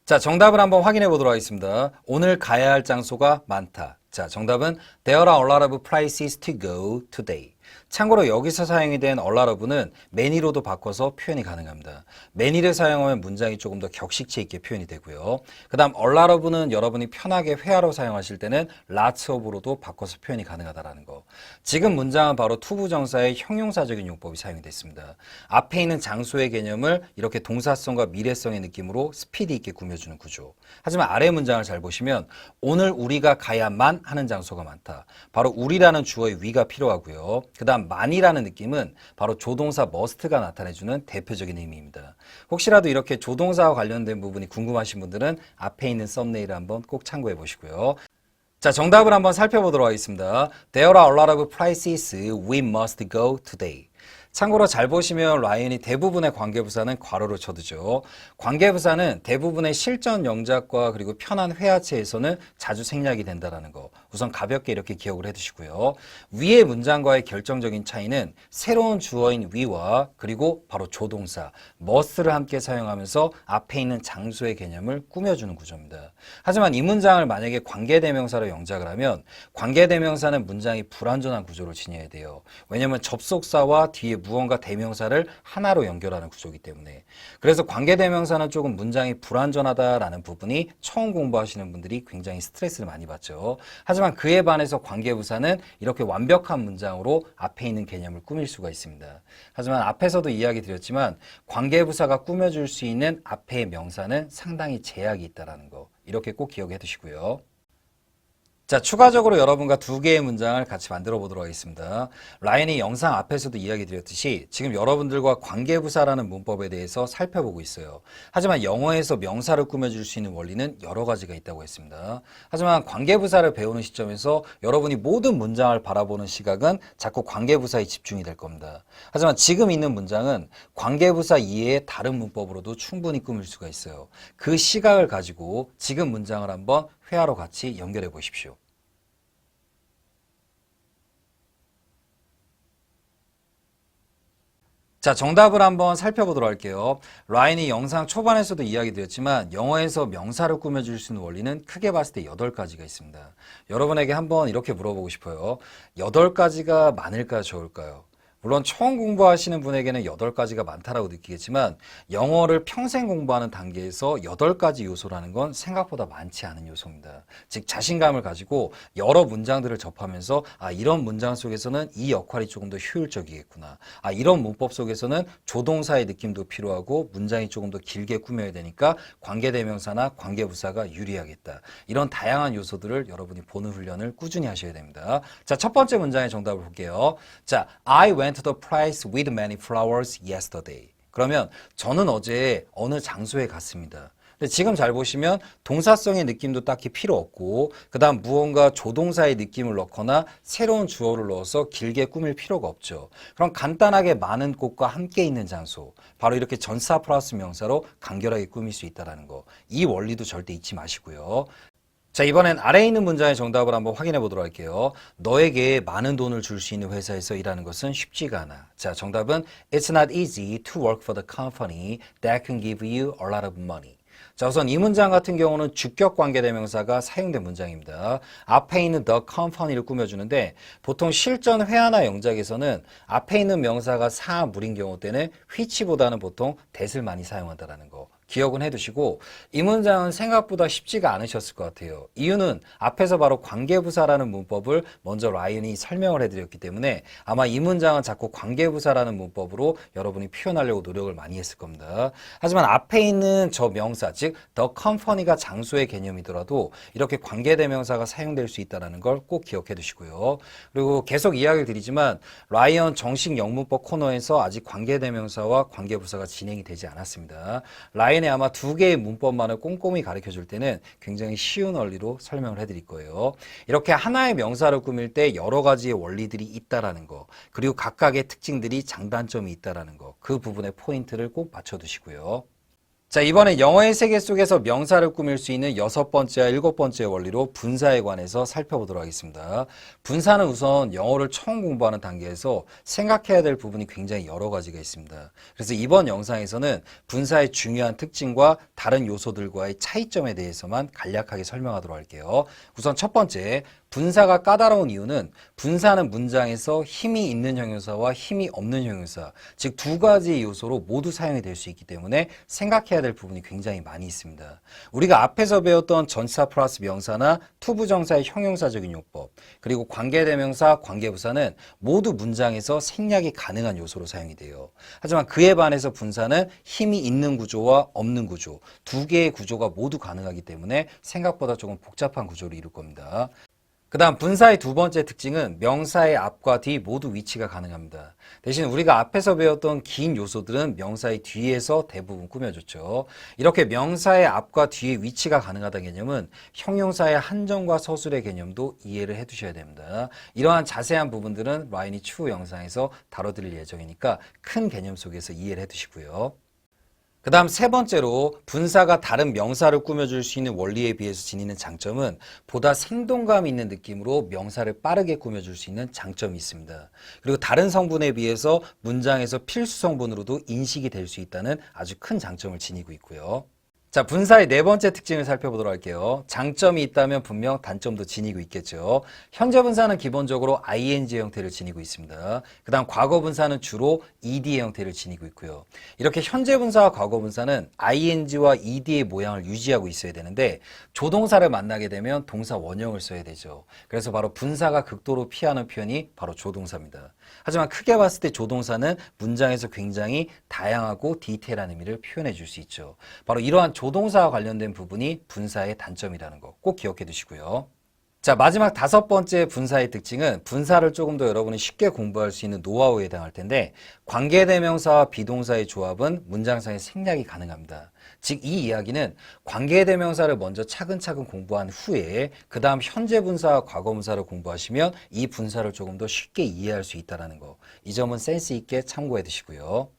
자, 정답을 한번 확인해 보도록 하겠습니다. 오늘 가야 할 장소가 많다. 자, 정답은 There are a lot of places to go today. 참고로 여기서 사용이 된 a lot of는 many로도 바꿔서 표현이 가능합니다. many를 사용하면 문장이 조금 더 격식체 있게 표현이 되고요. 그 다음 a lot of는 여러분이 편하게 회화로 사용하실 때는 lots of로도 바꿔서 표현이 가능하다는 거. 지금 문장은 바로 투부정사의 형용사적인 용법이 사용이 됐습니다. 앞에 있는 장소의 개념을 이렇게 동사성과 미래성의 느낌으로 스피드 있게 꾸며주는 구조. 하지만 아래 문장을 잘 보시면 오늘 우리가 가야만 하는 장소가 많다. 바로 우리라는 주어의 위가 필요하고요. 그 다음 만이라는 느낌은 바로 조동사 must가 나타내주는 대표적인 의미입니다. 혹시라도 이렇게 조동사와 관련된 부분이 궁금하신 분들은 앞에 있는 썸네일을 한번 꼭 참고해 보시고요. 자, 정답을 한번 살펴보도록 하겠습니다. There are a lot of places we must go today. 참고로 잘 보시면 라이언이 대부분의 관계부사는 괄호를 쳐두죠. 관계부사는 대부분의 실전 영작과 그리고 편한 회화체에서는 자주 생략이 된다는 거. 우선 가볍게 이렇게 기억을 해두시고요. 위의 문장과의 결정적인 차이는 새로운 주어인 we와 그리고 바로 조동사 must를 함께 사용하면서 앞에 있는 장소의 개념을 꾸며주는 구조입니다. 하지만 이 문장을 만약에 관계대명사로 영작을 하면 관계대명사는 문장이 불완전한 구조를 지녀야 돼요. 왜냐하면 접속사와 뒤에 무언가 대명사를 하나로 연결하는 구조이기 때문에. 그래서 관계대명사는 조금 문장이 불완전하다라는 부분이 처음 공부하시는 분들이 굉장히 스트레스를 많이 받죠. 하지만 그에 반해서 관계부사는 이렇게 완벽한 문장으로 앞에 있는 개념을 꾸밀 수가 있습니다. 하지만 앞에서도 이야기 드렸지만 관계부사가 꾸며줄 수 있는 앞의 명사는 상당히 제약이 있다는 거. 이렇게 꼭 기억해 두시고요. 자, 추가적으로 여러분과 두 개의 문장을 같이 만들어 보도록 하겠습니다. 라이언이 영상 앞에서도 이야기 드렸듯이 지금 여러분들과 관계부사라는 문법에 대해서 살펴보고 있어요. 하지만 영어에서 명사를 꾸며줄 수 있는 원리는 여러 가지가 있다고 했습니다. 하지만 관계부사를 배우는 시점에서 여러분이 모든 문장을 바라보는 시각은 자꾸 관계부사에 집중이 될 겁니다. 하지만 지금 있는 문장은 관계부사 이외의 다른 문법으로도 충분히 꾸밀 수가 있어요. 그 시각을 가지고 지금 문장을 한번 회화로 같이 연결해 보십시오. 자, 정답을 한번 살펴보도록 할게요. 라인이 영상 초반에서도 이야기 드렸지만 영어에서 명사를 꾸며줄 수 있는 원리는 크게 봤을 때 8가지가 있습니다. 여러분에게 한번 이렇게 물어보고 싶어요. 8가지가 많을까요, 적을까요? 물론 처음 공부하시는 분에게는 8가지가 많다라고 느끼겠지만 영어를 평생 공부하는 단계에서 8가지 요소라는 건 생각보다 많지 않은 요소입니다. 즉 자신감을 가지고 여러 문장들을 접하면서 이런 문장 속에서는 이 역할이 조금 더 효율적이겠구나. 이런 문법 속에서는 조동사의 느낌도 필요하고 문장이 조금 더 길게 꾸며야 되니까 관계대명사나 관계부사가 유리하겠다. 이런 다양한 요소들을 여러분이 보는 훈련을 꾸준히 하셔야 됩니다. 자, 첫 번째 문장의 정답을 볼게요. 자, I went to the place with many flowers yesterday. 그러면 저는 어제 어느 장소에 갔습니다. 근데 지금 잘 보시면 동사성의 느낌도 딱히 필요 없고 그 다음 무언가 조동사의 느낌을 넣거나 새로운 주어를 넣어서 길게 꾸밀 필요가 없죠. 그럼 간단하게 많은 꽃과 함께 있는 장소, 바로 이렇게 전사 플러스 명사로 간결하게 꾸밀 수 있다는 거. 이 원리도 절대 잊지 마시고요. 자, 이번엔 아래에 있는 문장의 정답을 한번 확인해 보도록 할게요. 너에게 많은 돈을 줄 수 있는 회사에서 일하는 것은 쉽지가 않아. 자, 정답은 It's not easy to work for the company that can give you a lot of money. 자, 우선 이 문장 같은 경우는 주격 관계대명사가 사용된 문장입니다. 앞에 있는 the company를 꾸며주는데 보통 실전 회화나 영작에서는 앞에 있는 명사가 사물인 경우 때는 which보다는 보통 that을 많이 사용한다는 거. 기억은 해두시고 이 문장은 생각보다 쉽지가 않으셨을 것 같아요. 이유는 앞에서 바로 관계부사라는 문법을 먼저 라이언이 설명을 해드렸기 때문에 아마 이 문장은 자꾸 관계부사라는 문법으로 여러분이 표현하려고 노력을 많이 했을 겁니다. 하지만 앞에 있는 저 명사, 즉 the company가 장소의 개념이더라도 이렇게 관계대명사가 사용될 수 있다는 걸 꼭 기억해 두시고요. 그리고 계속 이야기를 드리지만 라이언 정식 영문법 코너에서 아직 관계대명사와 관계부사가 진행이 되지 않았습니다. 라이언이 아마 2개의 문법만을 꼼꼼히 가르쳐 줄 때는 굉장히 쉬운 원리로 설명을 해드릴 거예요. 이렇게 하나의 명사를 꾸밀 때 여러 가지의 원리들이 있다라는 거, 그리고 각각의 특징들이 장단점이 있다라는 거, 그 부분에 포인트를 꼭 맞춰두시고요. 자, 이번엔 영어의 세계 속에서 명사를 꾸밀 수 있는 6번째와 7번째 원리로 분사에 관해서 살펴보도록 하겠습니다. 분사는 우선 영어를 처음 공부하는 단계에서 생각해야 될 부분이 굉장히 여러 가지가 있습니다. 그래서 이번 영상에서는 분사의 중요한 특징과 다른 요소들과의 차이점에 대해서만 간략하게 설명하도록 할게요. 우선 첫 번째, 분사가 까다로운 이유는 분사는 문장에서 힘이 있는 형용사와 힘이 없는 형용사, 즉 2가지 요소로 모두 사용이 될 수 있기 때문에 생각해야 될 부분이 굉장히 많이 있습니다. 우리가 앞에서 배웠던 전치사 플러스 명사나 투부정사의 형용사적인 용법, 그리고 관계대명사, 관계부사는 모두 문장에서 생략이 가능한 요소로 사용이 돼요. 하지만 그에 반해서 분사는 힘이 있는 구조와 없는 구조, 2개의 구조가 모두 가능하기 때문에 생각보다 조금 복잡한 구조를 이룰 겁니다. 그 다음 분사의 2번째 특징은 명사의 앞과 뒤 모두 위치가 가능합니다. 대신 우리가 앞에서 배웠던 긴 요소들은 명사의 뒤에서 대부분 꾸며줬죠. 이렇게 명사의 앞과 뒤의 위치가 가능하다는 개념은 형용사의 한정과 서술의 개념도 이해를 해두셔야 됩니다. 이러한 자세한 부분들은 라인이 추후 영상에서 다뤄드릴 예정이니까 큰 개념 속에서 이해를 해두시고요. 그 다음 3번째로 분사가 다른 명사를 꾸며줄 수 있는 원리에 비해서 지니는 장점은 보다 생동감 있는 느낌으로 명사를 빠르게 꾸며줄 수 있는 장점이 있습니다. 그리고 다른 성분에 비해서 문장에서 필수 성분으로도 인식이 될 수 있다는 아주 큰 장점을 지니고 있고요. 자, 분사의 4번째 특징을 살펴보도록 할게요. 장점이 있다면 분명 단점도 지니고 있겠죠. 현재 분사는 기본적으로 ing 형태를 지니고 있습니다. 그 다음 과거 분사는 주로 ed의 형태를 지니고 있고요. 이렇게 현재 분사와 과거 분사는 ing와 ed의 모양을 유지하고 있어야 되는데 조동사를 만나게 되면 동사 원형을 써야 되죠. 그래서 바로 분사가 극도로 피하는 표현이 바로 조동사입니다. 하지만 크게 봤을 때 조동사는 문장에서 굉장히 다양하고 디테일한 의미를 표현해 줄 수 있죠. 바로 이러한 조동사와 관련된 부분이 분사의 단점이라는 거 꼭 기억해 두시고요. 자, 마지막 5번째 분사의 특징은 분사를 조금 더 여러분이 쉽게 공부할 수 있는 노하우에 해당할 텐데 관계대명사와 비동사의 조합은 문장상의 생략이 가능합니다. 즉 이 이야기는 관계대명사를 먼저 차근차근 공부한 후에 그 다음 현재 분사와 과거 분사를 공부하시면 이 분사를 조금 더 쉽게 이해할 수 있다는 거. 이 점은 센스 있게 참고해 두시고요.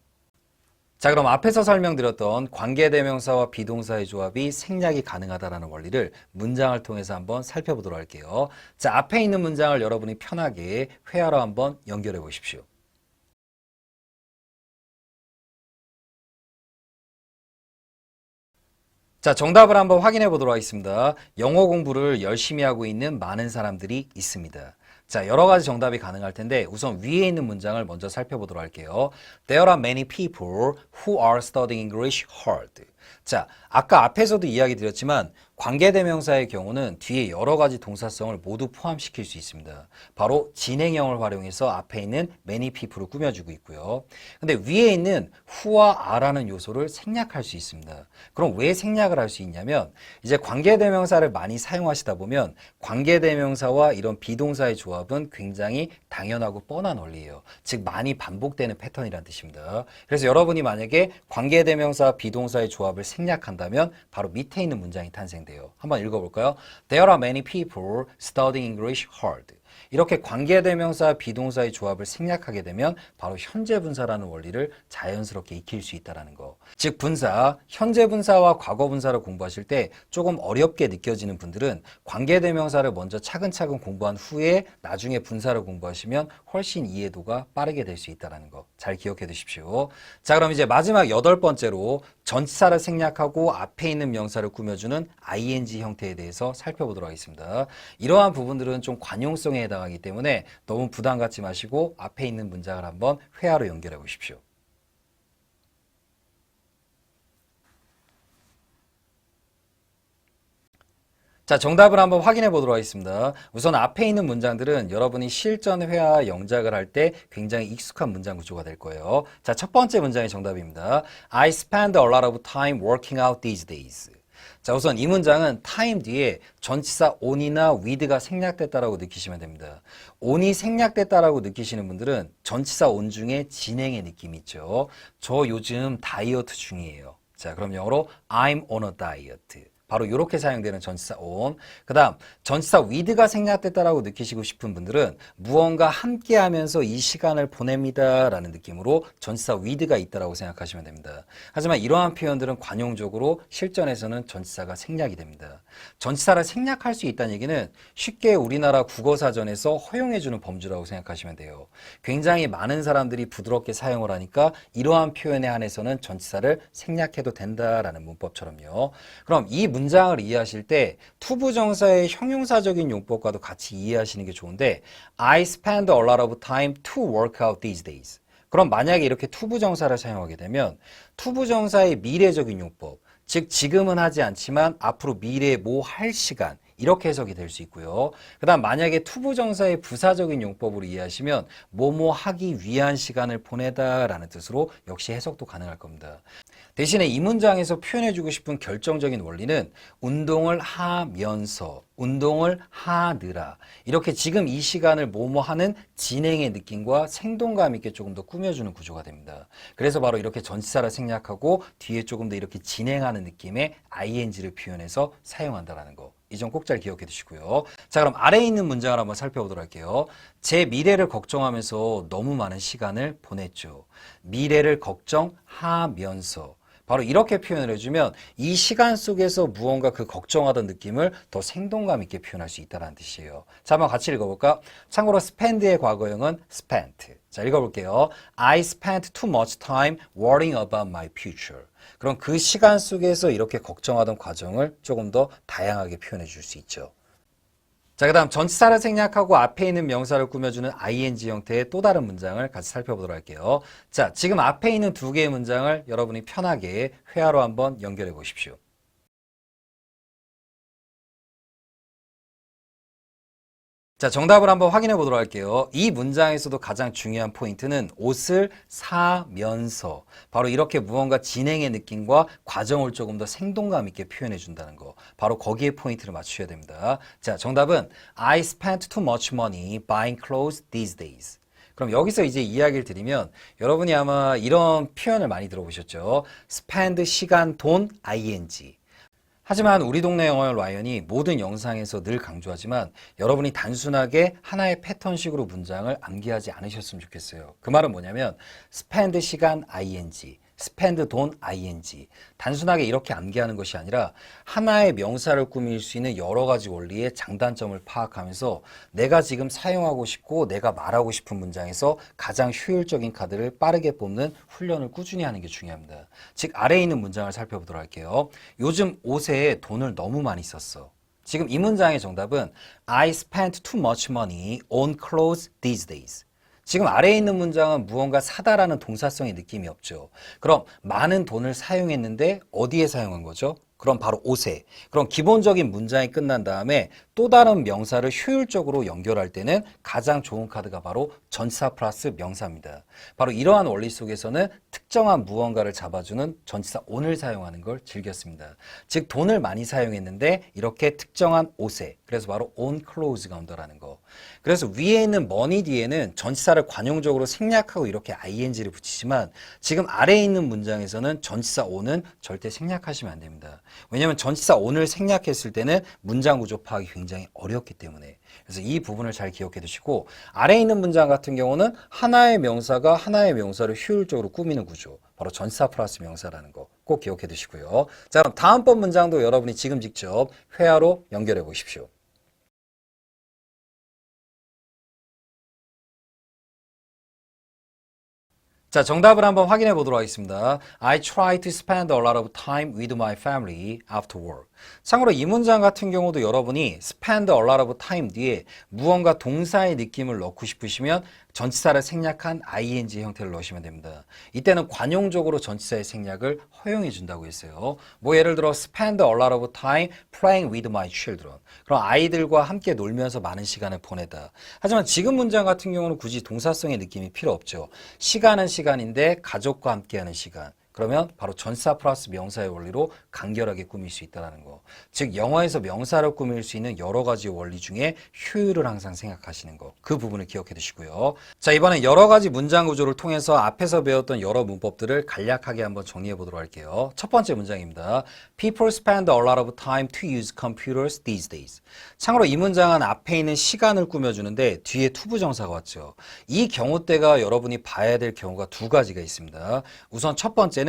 자, 그럼 앞에서 설명드렸던 관계대명사와 비동사의 조합이 생략이 가능하다는 원리를 문장을 통해서 한번 살펴보도록 할게요. 자, 앞에 있는 문장을 여러분이 편하게 회화로 한번 연결해 보십시오. 자, 정답을 한번 확인해 보도록 하겠습니다. 영어 공부를 열심히 하고 있는 많은 사람들이 있습니다. 자, 여러 가지 정답이 가능할 텐데 우선 위에 있는 문장을 먼저 살펴보도록 할게요. There are many people who are studying English hard. 자, 아까 앞에서도 이야기 드렸지만 관계대명사의 경우는 뒤에 여러 가지 동사성을 모두 포함시킬 수 있습니다. 바로 진행형을 활용해서 앞에 있는 many people을 꾸며주고 있고요. 근데 위에 있는 who와 are라는 요소를 생략할 수 있습니다. 그럼 왜 생략을 할 수 있냐면 이제 관계대명사를 많이 사용하시다 보면 관계대명사와 이런 비동사의 조합은 굉장히 당연하고 뻔한 원리예요. 즉 많이 반복되는 패턴이란 뜻입니다. 그래서 여러분이 만약에 관계대명사, 비동사의 조합을 생략한다면 바로 밑에 있는 문장이 탄생돼요. 한번 읽어볼까요? There are many people studying English hard. 이렇게 관계대명사, 비동사의 조합을 생략하게 되면 바로 현재 분사라는 원리를 자연스럽게 익힐 수 있다는 거. 즉 분사, 현재 분사와 과거 분사를 공부하실 때 조금 어렵게 느껴지는 분들은 관계대명사를 먼저 차근차근 공부한 후에 나중에 분사를 공부하시면 훨씬 이해도가 빠르게 될 수 있다는 거. 잘 기억해 두십시오. 자, 그럼 이제 마지막 8번째로 전치사를 생략하고 앞에 있는 명사를 꾸며주는 ing 형태에 대해서 살펴보도록 하겠습니다. 이러한 부분들은 좀 관용성에 해당하기 때문에 너무 부담 갖지 마시고 앞에 있는 문장을 한번 회화로 연결해 보십시오. 자, 정답을 한번 확인해 보도록 하겠습니다. 우선 앞에 있는 문장들은 여러분이 실전 회화 영작을 할 때 굉장히 익숙한 문장 구조가 될 거예요. 자, 첫 번째 문장이 정답입니다. I spend a lot of time working out these days. 자, 우선 이 문장은 time 뒤에 전치사 on이나 with가 생략됐다라고 느끼시면 됩니다. on이 생략됐다라고 느끼시는 분들은 전치사 on 중에 진행의 느낌이 있죠. 저 요즘 다이어트 중이에요. 자, 그럼 영어로 I'm on a diet. 바로 이렇게 사용되는 전치사 on. 그 다음 전치사 with가 생략됐다라고 느끼시고 싶은 분들은 무언가 함께 하면서 이 시간을 보냅니다 라는 느낌으로 전치사 with가 있다라고 생각하시면 됩니다. 하지만 이러한 표현들은 관용적으로 실전에서는 전치사가 생략이 됩니다. 전치사를 생략할 수 있다는 얘기는 쉽게 우리나라 국어사전에서 허용해주는 범주라고 생각하시면 돼요. 굉장히 많은 사람들이 부드럽게 사용을 하니까 이러한 표현에 한해서는 전치사를 생략해도 된다라는 문법처럼요. 그럼 이 문장을 이해하실 때 투부정사의 형용사적인 용법과도 같이 이해하시는 게 좋은데 I spend a lot of time to work out these days. 그럼 만약에 이렇게 투부정사를 사용하게 되면 투부정사의 미래적인 용법, 즉 지금은 하지 않지만 앞으로 미래에 뭐 할 시간 이렇게 해석이 될 수 있고요. 그 다음 만약에 투부정사의 부사적인 용법으로 이해하시면 뭐뭐 하기 위한 시간을 보내다 라는 뜻으로 역시 해석도 가능할 겁니다. 대신에 이 문장에서 표현해주고 싶은 결정적인 원리는 운동을 하면서, 운동을 하느라 이렇게 지금 이 시간을 뭐뭐 하는 진행의 느낌과 생동감 있게 조금 더 꾸며주는 구조가 됩니다. 그래서 바로 이렇게 전치사를 생략하고 뒤에 조금 더 이렇게 진행하는 느낌의 ing를 표현해서 사용한다는 거. 이 점 꼭 잘 기억해 두시고요. 자, 그럼 아래에 있는 문장을 한번 살펴보도록 할게요. 제 미래를 걱정하면서 너무 많은 시간을 보냈죠. 미래를 걱정하면서 바로 이렇게 표현을 해주면 이 시간 속에서 무언가 그 걱정하던 느낌을 더 생동감 있게 표현할 수 있다는 뜻이에요. 자, 한번 같이 읽어볼까? 참고로 spend의 과거형은 spent. 자, 읽어볼게요. I spent too much time worrying about my future. 그럼 그 시간 속에서 이렇게 걱정하던 과정을 조금 더 다양하게 표현해 줄 수 있죠. 자, 그 다음 전치사를 생략하고 앞에 있는 명사를 꾸며주는 ing 형태의 또 다른 문장을 같이 살펴보도록 할게요. 자, 지금 앞에 있는 두 개의 문장을 여러분이 편하게 회화로 한번 연결해 보십시오. 자, 정답을 한번 확인해 보도록 할게요. 이 문장에서도 가장 중요한 포인트는 옷을 사면서 바로 이렇게 무언가 진행의 느낌과 과정을 조금 더 생동감 있게 표현해 준다는 거. 바로 거기에 포인트를 맞추셔야 됩니다. 자, 정답은 I spent too much money buying clothes these days. 그럼 여기서 이제 이야기를 드리면 여러분이 아마 이런 표현을 많이 들어보셨죠. spend 시간, 돈, ing. 하지만 우리 동네 영어 라이언이 모든 영상에서 늘 강조하지만 여러분이 단순하게 하나의 패턴식으로 문장을 암기하지 않으셨으면 좋겠어요. 그 말은 뭐냐면 spend 시간 ing, spend 돈 ing. 단순하게 이렇게 암기하는 것이 아니라 하나의 명사를 꾸밀 수 있는 여러 가지 원리의 장단점을 파악하면서 내가 지금 사용하고 싶고 내가 말하고 싶은 문장에서 가장 효율적인 카드를 빠르게 뽑는 훈련을 꾸준히 하는 게 중요합니다. 즉 아래에 있는 문장을 살펴보도록 할게요. 요즘 옷에 돈을 너무 많이 썼어. 지금 이 문장의 정답은 I spent too much money on clothes these days. 지금 아래에 있는 문장은 무언가 사다라는 동사성의 느낌이 없죠. 그럼 많은 돈을 사용했는데 어디에 사용한 거죠? 그럼 바로 옷에. 그럼 기본적인 문장이 끝난 다음에 또 다른 명사를 효율적으로 연결할 때는 가장 좋은 카드가 바로 전치사 플러스 명사입니다. 바로 이러한 원리 속에서는 특정한 무언가를 잡아주는 전치사 on을 사용하는 걸 즐겼습니다. 즉 돈을 많이 사용했는데 이렇게 특정한 옷에, 그래서 바로 on clothes가 온다라는 거. 그래서 위에 있는 money 뒤에는 전치사를 관용적으로 생략하고 이렇게 ing를 붙이지만 지금 아래에 있는 문장에서는 전치사 on은 절대 생략하시면 안 됩니다. 왜냐하면 전치사 on을 생략했을 때는 문장 구조 파악이 굉장히 어렵기 때문에. 그래서 이 부분을 잘 기억해 두시고 아래에 있는 문장 같은 경우는 하나의 명사가 하나의 명사를 효율적으로 꾸미는 구조. 바로 전치사 플러스 명사라는 거 꼭 기억해 두시고요. 자, 그럼 다음번 문장도 여러분이 지금 직접 회화로 연결해 보십시오. 자, 정답을 한번 확인해 보도록 하겠습니다. I try to spend a lot of time with my family after work. 참고로 이 문장 같은 경우도 여러분이 spend a lot of time 뒤에 무언가 동사의 느낌을 넣고 싶으시면 전치사를 생략한 ing 형태를 넣으시면 됩니다. 이때는 관용적으로 전치사의 생략을 허용해 준다고 했어요. 뭐 예를 들어 spend a lot of time playing with my children. 그럼 아이들과 함께 놀면서 많은 시간을 보내다. 하지만 지금 문장 같은 경우는 굳이 동사성의 느낌이 필요 없죠. 시간은 시간인데 가족과 함께하는 시간. 그러면 바로 전치사 플러스 명사의 원리로 간결하게 꾸밀 수 있다는 거. 즉 영어에서 명사를 꾸밀 수 있는 여러 가지 원리 중에 효율을 항상 생각하시는 거. 그 부분을 기억해 두시고요. 자, 이번엔 여러 가지 문장 구조를 통해서 앞에서 배웠던 여러 문법들을 간략하게 한번 정리해 보도록 할게요. 첫 번째 문장입니다. People spend a lot of time to use computers these days. 참고로 이 문장은 앞에 있는 시간을 꾸며주는데 뒤에 투부정사가 왔죠. 이 경우 때가 여러분이 봐야 될 경우가 두 가지가 있습니다. 우선 첫 번째는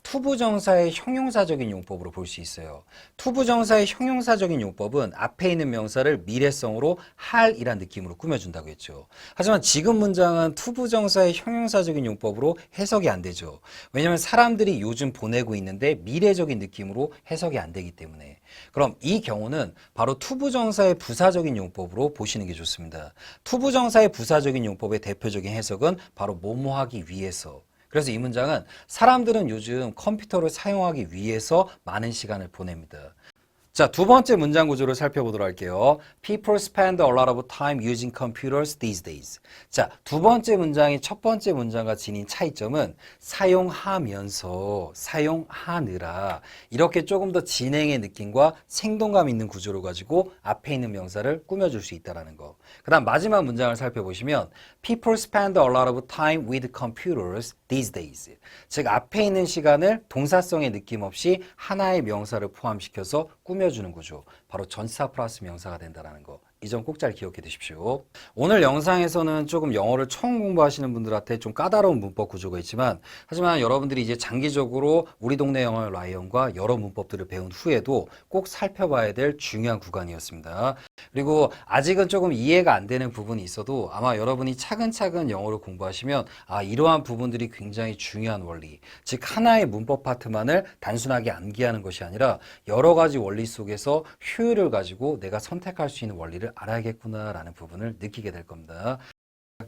투부정사의 형용사적인 용법으로 볼 수 있어요. 투부정사의 형용사적인 용법은 앞에 있는 명사를 미래성으로 할이란 느낌으로 꾸며준다고 했죠. 하지만 지금 문장은 투부정사의 형용사적인 용법으로 해석이 안 되죠. 왜냐하면 사람들이 요즘 보내고 있는데 미래적인 느낌으로 해석이 안 되기 때문에. 그럼 이 경우는 바로 투부정사의 부사적인 용법으로 보시는 게 좋습니다. 투부정사의 부사적인 용법의 대표적인 해석은 바로 뭐뭐 하기 위해서. 그래서 이 문장은 사람들은 요즘 컴퓨터를 사용하기 위해서 많은 시간을 보냅니다. 자, 두 번째 문장 구조를 살펴보도록 할게요. People spend a lot of time using computers these days. 자, 두 번째 문장이 첫 번째 문장과 지닌 차이점은 사용하면서, 사용하느라 이렇게 조금 더 진행의 느낌과 생동감 있는 구조를 가지고 앞에 있는 명사를 꾸며줄 수 있다는 거. 그 다음 마지막 문장을 살펴보시면 People spend a lot of time with computers these days. 즉 앞에 있는 시간을 동사성의 느낌 없이 하나의 명사를 포함시켜서 꾸며주는 구조. 바로 전치사 플러스 명사가 된다는 거. 이 점 꼭 잘 기억해 두십시오. 오늘 영상에서는 조금 영어를 처음 공부하시는 분들한테 좀 까다로운 문법 구조가 있지만 하지만 여러분들이 이제 장기적으로 우리 동네 영어 라이언과 여러 문법들을 배운 후에도 꼭 살펴봐야 될 중요한 구간이었습니다. 그리고 아직은 조금 이해가 안 되는 부분이 있어도 아마 여러분이 차근차근 영어를 공부하시면 이러한 부분들이 굉장히 중요한 원리, 즉 하나의 문법 파트만을 단순하게 암기하는 것이 아니라 여러 가지 원리 속에서 효율을 가지고 내가 선택할 수 있는 원리를 알아야겠구나라는 부분을 느끼게 될 겁니다.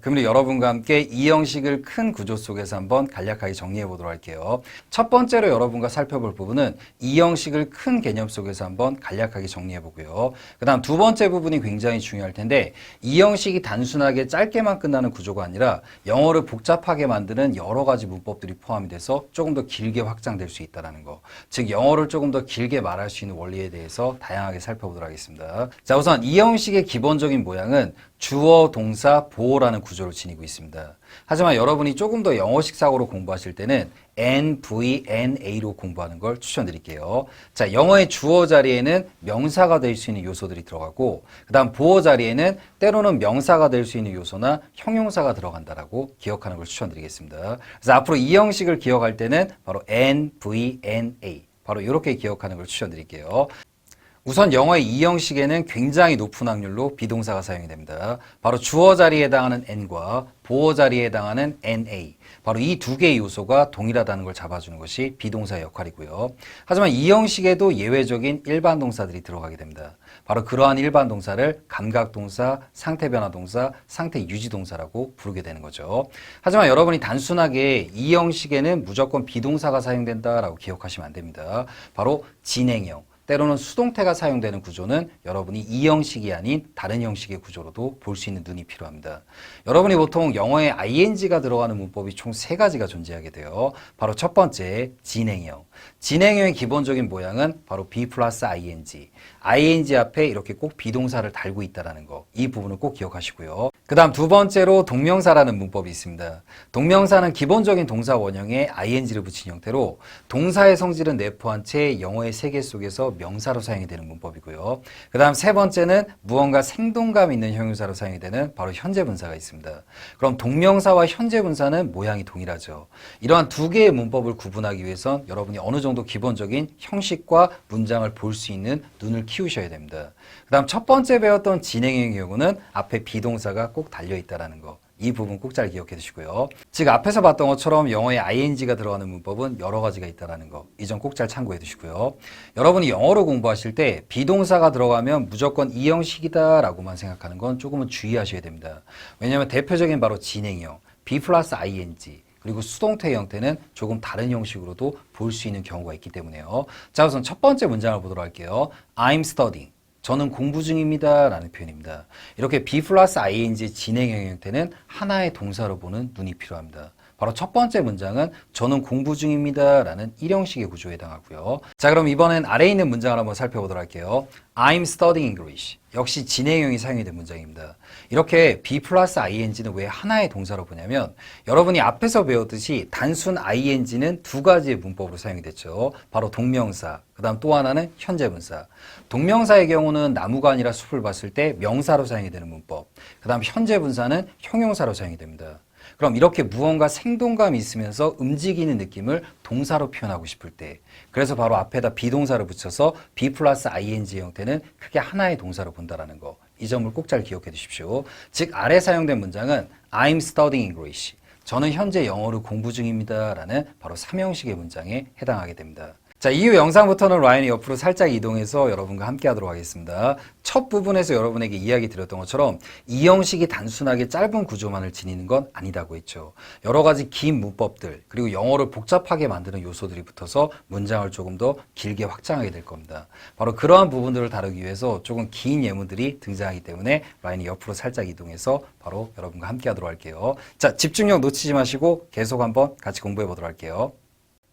그럼 여러분과 함께 이 형식을 큰 구조 속에서 한번 간략하게 정리해 보도록 할게요. 첫 번째로 여러분과 살펴볼 부분은 이 형식을 큰 개념 속에서 한번 간략하게 정리해 보고요. 그 다음 두 번째 부분이 굉장히 중요할 텐데 이 형식이 단순하게 짧게만 끝나는 구조가 아니라 영어를 복잡하게 만드는 여러 가지 문법들이 포함이 돼서 조금 더 길게 확장될 수 있다는 거. 즉 영어를 조금 더 길게 말할 수 있는 원리에 대해서 다양하게 살펴보도록 하겠습니다. 자, 우선 이 형식의 기본적인 모양은 주어, 동사, 보어라는 구조를 지니고 있습니다. 하지만 여러분이 조금 더 영어식 사고로 공부하실 때는 NVNA로 공부하는 걸 추천드릴게요. 자, 영어의 주어 자리에는 명사가 될 수 있는 요소들이 들어가고 그 다음 보어 자리에는 때로는 명사가 될 수 있는 요소나 형용사가 들어간다라고 기억하는 걸 추천드리겠습니다. 그래서 앞으로 이 형식을 기억할 때는 바로 NVNA 바로 이렇게 기억하는 걸 추천드릴게요. 우선 영어의 이 형식에는 굉장히 높은 확률로 비동사가 사용이 됩니다. 바로 주어 자리에 해당하는 n과 보어 자리에 해당하는 na. 바로 이 두 개의 요소가 동일하다는 걸 잡아주는 것이 비동사의 역할이고요. 하지만 이 형식에도 예외적인 일반 동사들이 들어가게 됩니다. 바로 그러한 일반 동사를 감각동사, 상태변화동사, 상태유지동사라고 부르게 되는 거죠. 하지만 여러분이 단순하게 이 형식에는 무조건 비동사가 사용된다라고 기억하시면 안 됩니다. 바로 진행형. 때로는 수동태가 사용되는 구조는 여러분이 이 형식이 아닌 다른 형식의 구조로도 볼 수 있는 눈이 필요합니다. 여러분이 보통 영어에 ing가 들어가는 문법이 총 3가지가 존재하게 돼요. 바로 첫 번째, 진행형. 진행형의 기본적인 모양은 바로 be 플러스 ing. ing 앞에 이렇게 꼭 비동사를 달고 있다는 거. 이 부분을 꼭 기억하시고요. 그 다음 두 번째로 동명사라는 문법이 있습니다. 동명사는 기본적인 동사 원형에 ing를 붙인 형태로 동사의 성질은 내포한 채 영어의 세계 속에서 명사로 사용이 되는 문법이고요. 그 다음 세 번째는 무언가 생동감 있는 형용사로 사용이 되는 바로 현재분사가 있습니다. 그럼 동명사와 현재분사는 모양이 동일하죠. 이러한 두 개의 문법을 구분하기 위해선 여러분이 어느 정도 기본적인 형식과 문장을 볼 수 있는 눈을 키우셔야 됩니다. 그 다음 첫 번째 배웠던 진행형의 경우는 앞에 비동사가 꼭 달려있다는 거. 이 부분 꼭 잘 기억해 두시고요. 즉 앞에서 봤던 것처럼 영어에 ing가 들어가는 문법은 여러 가지가 있다는 거. 이 점 꼭 잘 참고해 두시고요. 여러분이 영어로 공부하실 때 비동사가 들어가면 무조건 이 형식이다 라고만 생각하는 건 조금은 주의하셔야 됩니다. 왜냐하면 대표적인 바로 진행형, be 플러스 ing, 그리고 수동태 형태는 조금 다른 형식으로도 볼 수 있는 경우가 있기 때문에요. 자, 우선 첫 번째 문장을 보도록 할게요. I'm studying. 저는 공부 중입니다 라는 표현입니다. 이렇게 be 플러스 ing 진행형 형태는 하나의 동사로 보는 눈이 필요합니다. 바로 첫 번째 문장은 저는 공부 중입니다 라는 일형식의 구조에 해당하고요. 자, 그럼 이번엔 아래에 있는 문장을 한번 살펴보도록 할게요. I'm studying English. 역시 진행형이 사용이 된 문장입니다. 이렇게 be 플러스 ing는 왜 하나의 동사로 보냐면 여러분이 앞에서 배웠듯이 단순 ing는 두 가지의 문법으로 사용이 됐죠. 바로 동명사, 그 다음 또 하나는 현재분사. 동명사의 경우는 나무가 아니라 숲을 봤을 때 명사로 사용이 되는 문법. 그 다음 현재분사는 형용사로 사용이 됩니다. 그럼 이렇게 무언가 생동감이 있으면서 움직이는 느낌을 동사로 표현하고 싶을 때, 그래서 바로 앞에다 비동사를 붙여서 be 플러스 ing 형태는 크게 하나의 동사로 본다는 거. 이 점을 꼭 잘 기억해 두십시오. 즉 아래 사용된 문장은 I'm studying English. 저는 현재 영어를 공부 중입니다 라는 바로 3형식의 문장에 해당하게 됩니다. 자, 이후 영상부터는 라인이 옆으로 살짝 이동해서 여러분과 함께 하도록 하겠습니다. 첫 부분에서 여러분에게 이야기 드렸던 것처럼 이 형식이 단순하게 짧은 구조만을 지니는 건 아니다고 했죠. 여러 가지 긴 문법들, 그리고 영어를 복잡하게 만드는 요소들이 붙어서 문장을 조금 더 길게 확장하게 될 겁니다. 바로 그러한 부분들을 다루기 위해서 조금 긴 예문들이 등장하기 때문에 라인이 옆으로 살짝 이동해서 바로 여러분과 함께 하도록 할게요. 자, 집중력 놓치지 마시고 계속 한번 같이 공부해 보도록 할게요.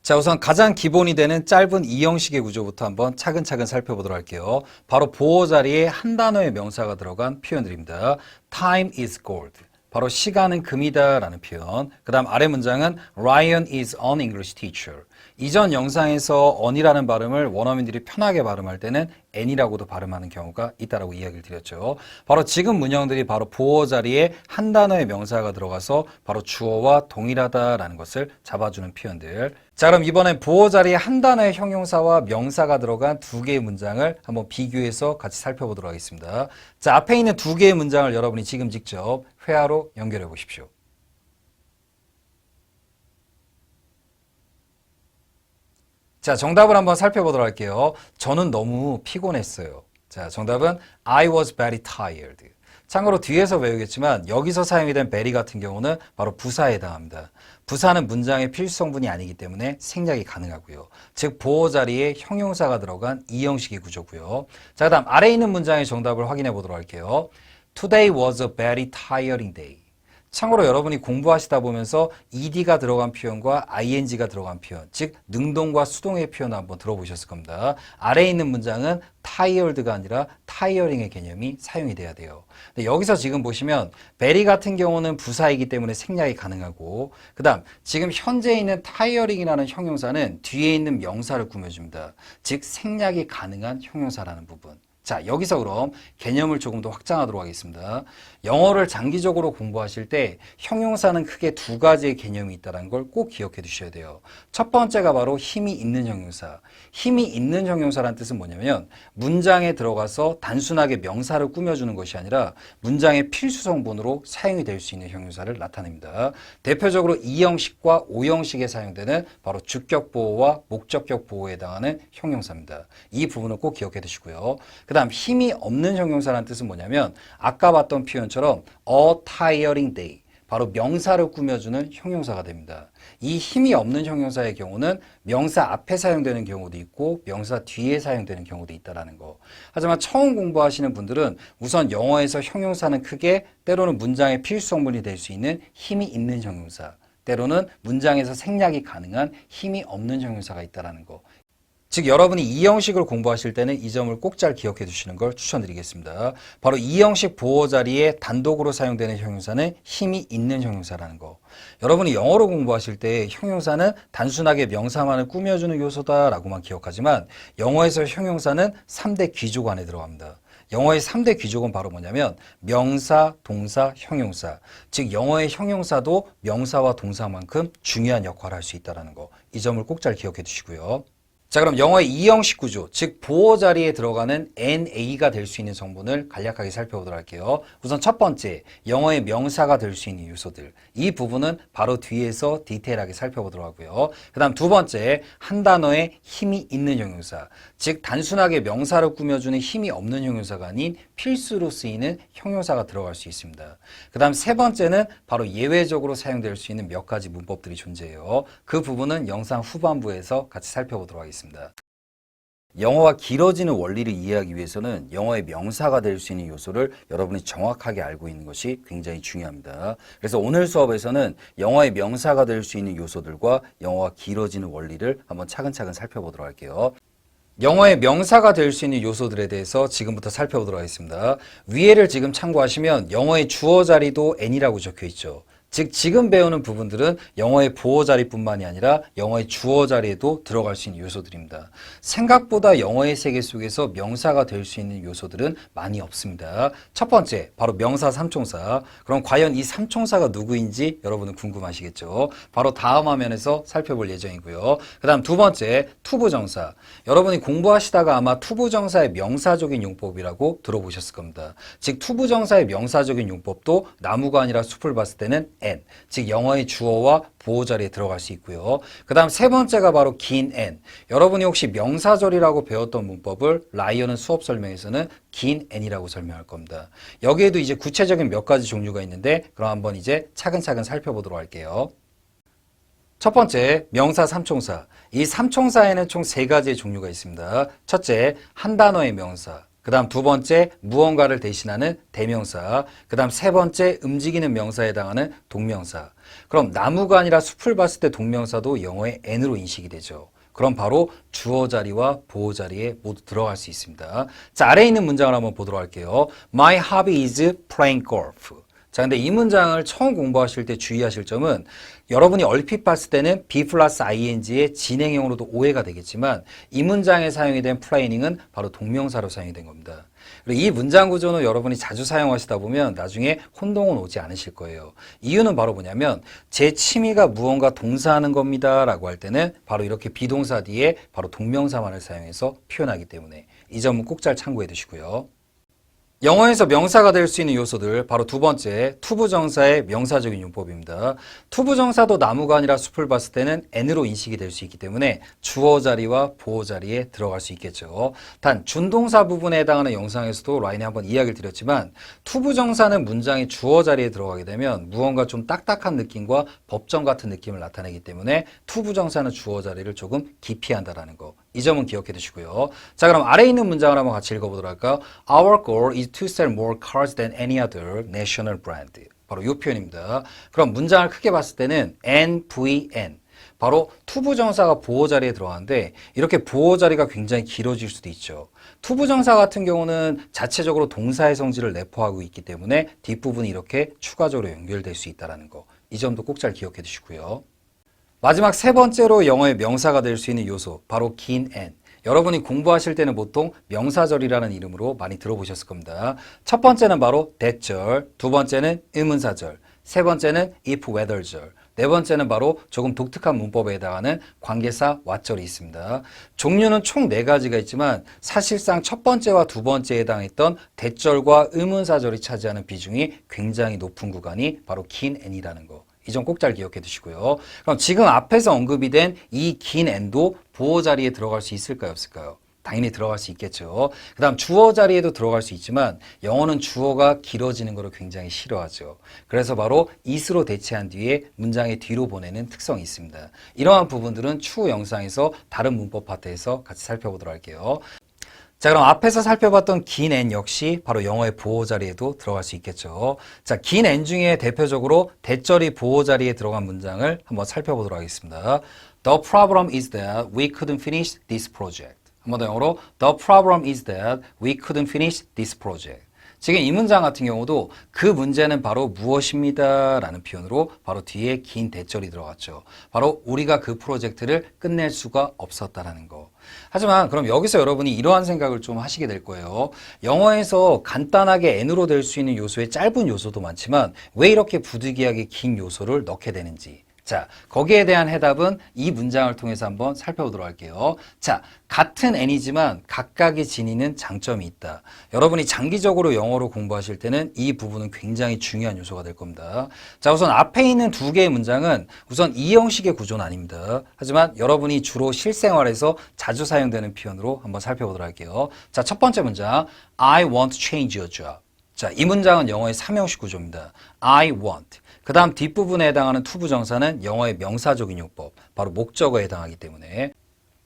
자, 우선 가장 기본이 되는 짧은 이 형식의 구조부터 한번 차근차근 살펴보도록 할게요. 바로 보어 자리에 한 단어의 명사가 들어간 표현들입니다. Time is gold. 바로 시간은 금이다 라는 표현. 그 다음 아래 문장은 Ryan is an English teacher. 이전 영상에서 on이라는 발음을 원어민들이 편하게 발음할 때는 n이라고도 발음하는 경우가 있다라고 이야기를 드렸죠. 바로 지금 문형들이 바로 보어 자리에 한 단어의 명사가 들어가서 바로 주어와 동일하다라는 것을 잡아주는 표현들. 자, 그럼 이번엔 보어 자리에 한 단어의 형용사와 명사가 들어간 두 개의 문장을 한번 비교해서 같이 살펴보도록 하겠습니다. 자, 앞에 있는 두 개의 문장을 여러분이 지금 직접 회화로 연결해 보십시오. 자, 정답을 한번 살펴보도록 할게요. 저는 너무 피곤했어요. 자, 정답은 I was very tired. 참고로 뒤에서 배우겠지만 여기서 사용이 된 very 같은 경우는 바로 부사에 해당합니다. 부사는 문장의 필수 성분이 아니기 때문에 생략이 가능하고요. 즉 보어 자리에 형용사가 들어간 이 형식의 구조고요. 자, 그다음 아래에 있는 문장의 정답을 확인해 보도록 할게요. Today was a very tiring day. 참고로 여러분이 공부하시다 보면서 ed가 들어간 표현과 ing가 들어간 표현, 즉 능동과 수동의 표현을 한번 들어보셨을 겁니다. 아래에 있는 문장은 tired가 아니라 tiring의 개념이 사용이 돼야 돼요. 근데 여기서 지금 보시면 very 같은 경우는 부사이기 때문에 생략이 가능하고, 그 다음 지금 현재 있는 tiring이라는 형용사는 뒤에 있는 명사를 꾸며줍니다. 즉 생략이 가능한 형용사라는 부분. 자, 여기서 그럼 개념을 조금 더 확장하도록 하겠습니다. 영어를 장기적으로 공부하실 때 형용사는 크게 두 가지의 개념이 있다는 걸 꼭 기억해 두셔야 돼요. 첫 번째가 바로 힘이 있는 형용사. 힘이 있는 형용사란 뜻은 뭐냐면 문장에 들어가서 단순하게 명사를 꾸며주는 것이 아니라 문장의 필수 성분으로 사용이 될 수 있는 형용사를 나타냅니다. 대표적으로 2형식과 5형식에 사용되는 바로 주격 보호와 목적격 보호에 해당하는 형용사입니다. 이 부분을 꼭 기억해 두시고요. 그 다음 힘이 없는 형용사란 뜻은 뭐냐면 아까 봤던 표현처럼 a tiring day, 바로 명사를 꾸며주는 형용사가 됩니다. 이 힘이 없는 형용사의 경우는 명사 앞에 사용되는 경우도 있고 명사 뒤에 사용되는 경우도 있다는 거. 하지만 처음 공부하시는 분들은 우선 영어에서 형용사는 크게 때로는 문장의 필수 성분이 될 수 있는 힘이 있는 형용사, 때로는 문장에서 생략이 가능한 힘이 없는 형용사가 있다는 거. 즉 여러분이 이 형식을 공부하실 때는 이 점을 꼭 잘 기억해 두시는 걸 추천드리겠습니다. 바로 이 형식 보호 자리에 단독으로 사용되는 형용사는 힘이 있는 형용사라는 거. 여러분이 영어로 공부하실 때 형용사는 단순하게 명사만을 꾸며주는 요소다라고만 기억하지만 영어에서 형용사는 3대 귀족 안에 들어갑니다. 영어의 3대 귀족은 바로 뭐냐면 명사, 동사, 형용사. 즉 영어의 형용사도 명사와 동사만큼 중요한 역할을 할 수 있다는 거. 이 점을 꼭 잘 기억해 두시고요. 자, 그럼 영어의 이형식 구조, 즉 보호 자리에 들어가는 NA가 될 수 있는 성분을 간략하게 살펴보도록 할게요. 우선 첫 번째, 영어의 명사가 될 수 있는 요소들. 이 부분은 바로 뒤에서 디테일하게 살펴보도록 하고요. 그 다음 두 번째, 한 단어에 힘이 있는 형용사. 즉 단순하게 명사를 꾸며주는 힘이 없는 형용사가 아닌 필수로 쓰이는 형용사가 들어갈 수 있습니다. 그 다음 세 번째는 바로 예외적으로 사용될 수 있는 몇 가지 문법들이 존재해요. 그 부분은 영상 후반부에서 같이 살펴보도록 하겠습니다. 영어가 길어지는 원리를 이해하기 위해서는 영어의 명사가 될 수 있는 요소를 여러분이 정확하게 알고 있는 것이 굉장히 중요합니다. 그래서 오늘 수업에서는 영어의 명사가 될 수 있는 요소들과 영어가 길어지는 원리를 한번 차근차근 살펴보도록 할게요. 영어의 명사가 될 수 있는 요소들에 대해서 지금부터 살펴보도록 하겠습니다. 위에를 지금 참고하시면 영어의 주어 자리도 N이라고 적혀 있죠. 즉 지금 배우는 부분들은 영어의 보호 자리뿐만이 아니라 영어의 주어 자리에도 들어갈 수 있는 요소들입니다. 생각보다 영어의 세계 속에서 명사가 될 수 있는 요소들은 많이 없습니다. 첫 번째, 바로 명사 삼총사. 그럼 과연 이 삼총사가 누구인지 여러분은 궁금하시겠죠? 바로 다음 화면에서 살펴볼 예정이고요. 그 다음 두 번째, 투부정사. 여러분이 공부하시다가 아마 투부정사의 명사적인 용법이라고 들어보셨을 겁니다. 즉 투부정사의 명사적인 용법도 나무가 아니라 숲을 봤을 때는 N, 즉 영어의 주어와 보호 자리에 들어갈 수 있고요. 그 다음 세 번째가 바로 긴 N. 여러분이 혹시 명사절이라고 배웠던 문법을 라이언은 수업 설명에서는 긴 N이라고 설명할 겁니다. 여기에도 이제 구체적인 몇 가지 종류가 있는데 그럼 한번 이제 차근차근 살펴보도록 할게요. 첫 번째, 명사 삼총사. 이 삼총사에는 총 세 가지의 종류가 있습니다. 첫째, 한 단어의 명사. 그 다음 두 번째, 무언가를 대신하는 대명사. 그 다음 세 번째, 움직이는 명사에 해당하는 동명사. 그럼 나무가 아니라 숲을 봤을 때 동명사도 영어의 N으로 인식이 되죠. 그럼 바로 주어 자리와 보호 자리에 모두 들어갈 수 있습니다. 자, 아래에 있는 문장을 한번 보도록 할게요. My hobby is playing golf. 자, 근데 이 문장을 처음 공부하실 때 주의하실 점은 여러분이 얼핏 봤을 때는 be 플러스 ing의 진행형으로도 오해가 되겠지만 이 문장에 사용이 된 playing은 바로 동명사로 사용이 된 겁니다. 그리고 이 문장 구조는 여러분이 자주 사용하시다 보면 나중에 혼동은 오지 않으실 거예요. 이유는 바로 뭐냐면 제 취미가 무언가 동사하는 겁니다 라고 할 때는 바로 이렇게 비동사 뒤에 바로 동명사만을 사용해서 표현하기 때문에 이 점은 꼭 잘 참고해 두시고요. 영어에서 명사가 될 수 있는 요소들, 바로 두 번째, 투부정사의 명사적인 용법입니다. 투부정사도 나무가 아니라 숲을 봤을 때는 N으로 인식이 될 수 있기 때문에 주어 자리와 보호 자리에 들어갈 수 있겠죠. 단, 준동사 부분에 해당하는 영상에서도 라인에 한번 이야기를 드렸지만 투부정사는 문장의 주어 자리에 들어가게 되면 무언가 좀 딱딱한 느낌과 법정 같은 느낌을 나타내기 때문에 투부정사는 주어 자리를 조금 기피한다라는 거. 이 점은 기억해 두시고요. 자, 그럼 아래에 있는 문장을 한번 같이 읽어보도록 할까요? Our goal is to sell more cars than any other national brand. 바로 이 표현입니다. 그럼 문장을 크게 봤을 때는 NVN. 바로 투부정사가 보호 자리에 들어가는데 이렇게 보호 자리가 굉장히 길어질 수도 있죠. 투부정사 같은 경우는 자체적으로 동사의 성질을 내포하고 있기 때문에 뒷부분이 이렇게 추가적으로 연결될 수 있다는 거. 이 점도 꼭 잘 기억해 두시고요. 마지막 세 번째로 영어의 명사가 될 수 있는 요소, 바로 긴 N. 여러분이 공부하실 때는 보통 명사절이라는 이름으로 많이 들어보셨을 겁니다. 첫 번째는 바로 that절, 두 번째는 의문사절, 세 번째는 if whether절, 네 번째는 바로 조금 독특한 문법에 해당하는 관계사 what절이 있습니다. 종류는 총 네 가지가 있지만 사실상 첫 번째와 두 번째에 해당했던 that절과 의문사절이 차지하는 비중이 굉장히 높은 구간이 바로 긴 and이라는 거. 이 점 꼭 잘 기억해 두시고요. 그럼 지금 앞에서 언급이 된 이 긴 and도 보어 자리에 들어갈 수 있을까요, 없을까요? 당연히 들어갈 수 있겠죠. 그 다음 주어 자리에도 들어갈 수 있지만 영어는 주어가 길어지는 것을 굉장히 싫어하죠. 그래서 바로 is로 대체한 뒤에 문장의 뒤로 보내는 특성이 있습니다. 이러한 부분들은 추후 영상에서 다른 문법 파트에서 같이 살펴보도록 할게요. 자, 그럼 앞에서 살펴봤던 긴 and 역시 바로 영어의 보호 자리에도 들어갈 수 있겠죠. 자, 긴 and 중에 대표적으로 대절이 보호 자리에 들어간 문장을 한번 살펴보도록 하겠습니다. The problem is that we couldn't finish this project. 한 번 더 영어로 The problem is that we couldn't finish this project. 지금 이 문장 같은 경우도 그 문제는 바로 무엇입니다 라는 표현으로 바로 뒤에 긴 대절이 들어갔죠. 바로 우리가 그 프로젝트를 끝낼 수가 없었다라는 거. 하지만 그럼 여기서 여러분이 이러한 생각을 좀 하시게 될 거예요. 영어에서 간단하게 n으로 될 수 있는 요소의 짧은 요소도 많지만 왜 이렇게 부득이하게 긴 요소를 넣게 되는지. 자, 거기에 대한 해답은 이 문장을 통해서 한번 살펴보도록 할게요. 자, 같은 n이지만 각각이 지니는 장점이 있다. 여러분이 장기적으로 영어로 공부하실 때는 이 부분은 굉장히 중요한 요소가 될 겁니다. 자, 우선 앞에 있는 두 개의 문장은 우선 이 형식의 구조는 아닙니다. 하지만 여러분이 주로 실생활에서 자주 사용되는 표현으로 한번 살펴보도록 할게요. 자, 첫 번째 문장, I want to change your job. 자, 이 문장은 영어의 3형식 구조입니다. I want. 그 다음 뒷부분에 해당하는 투부정사는 영어의 명사적인 용법, 바로 목적어에 해당하기 때문에.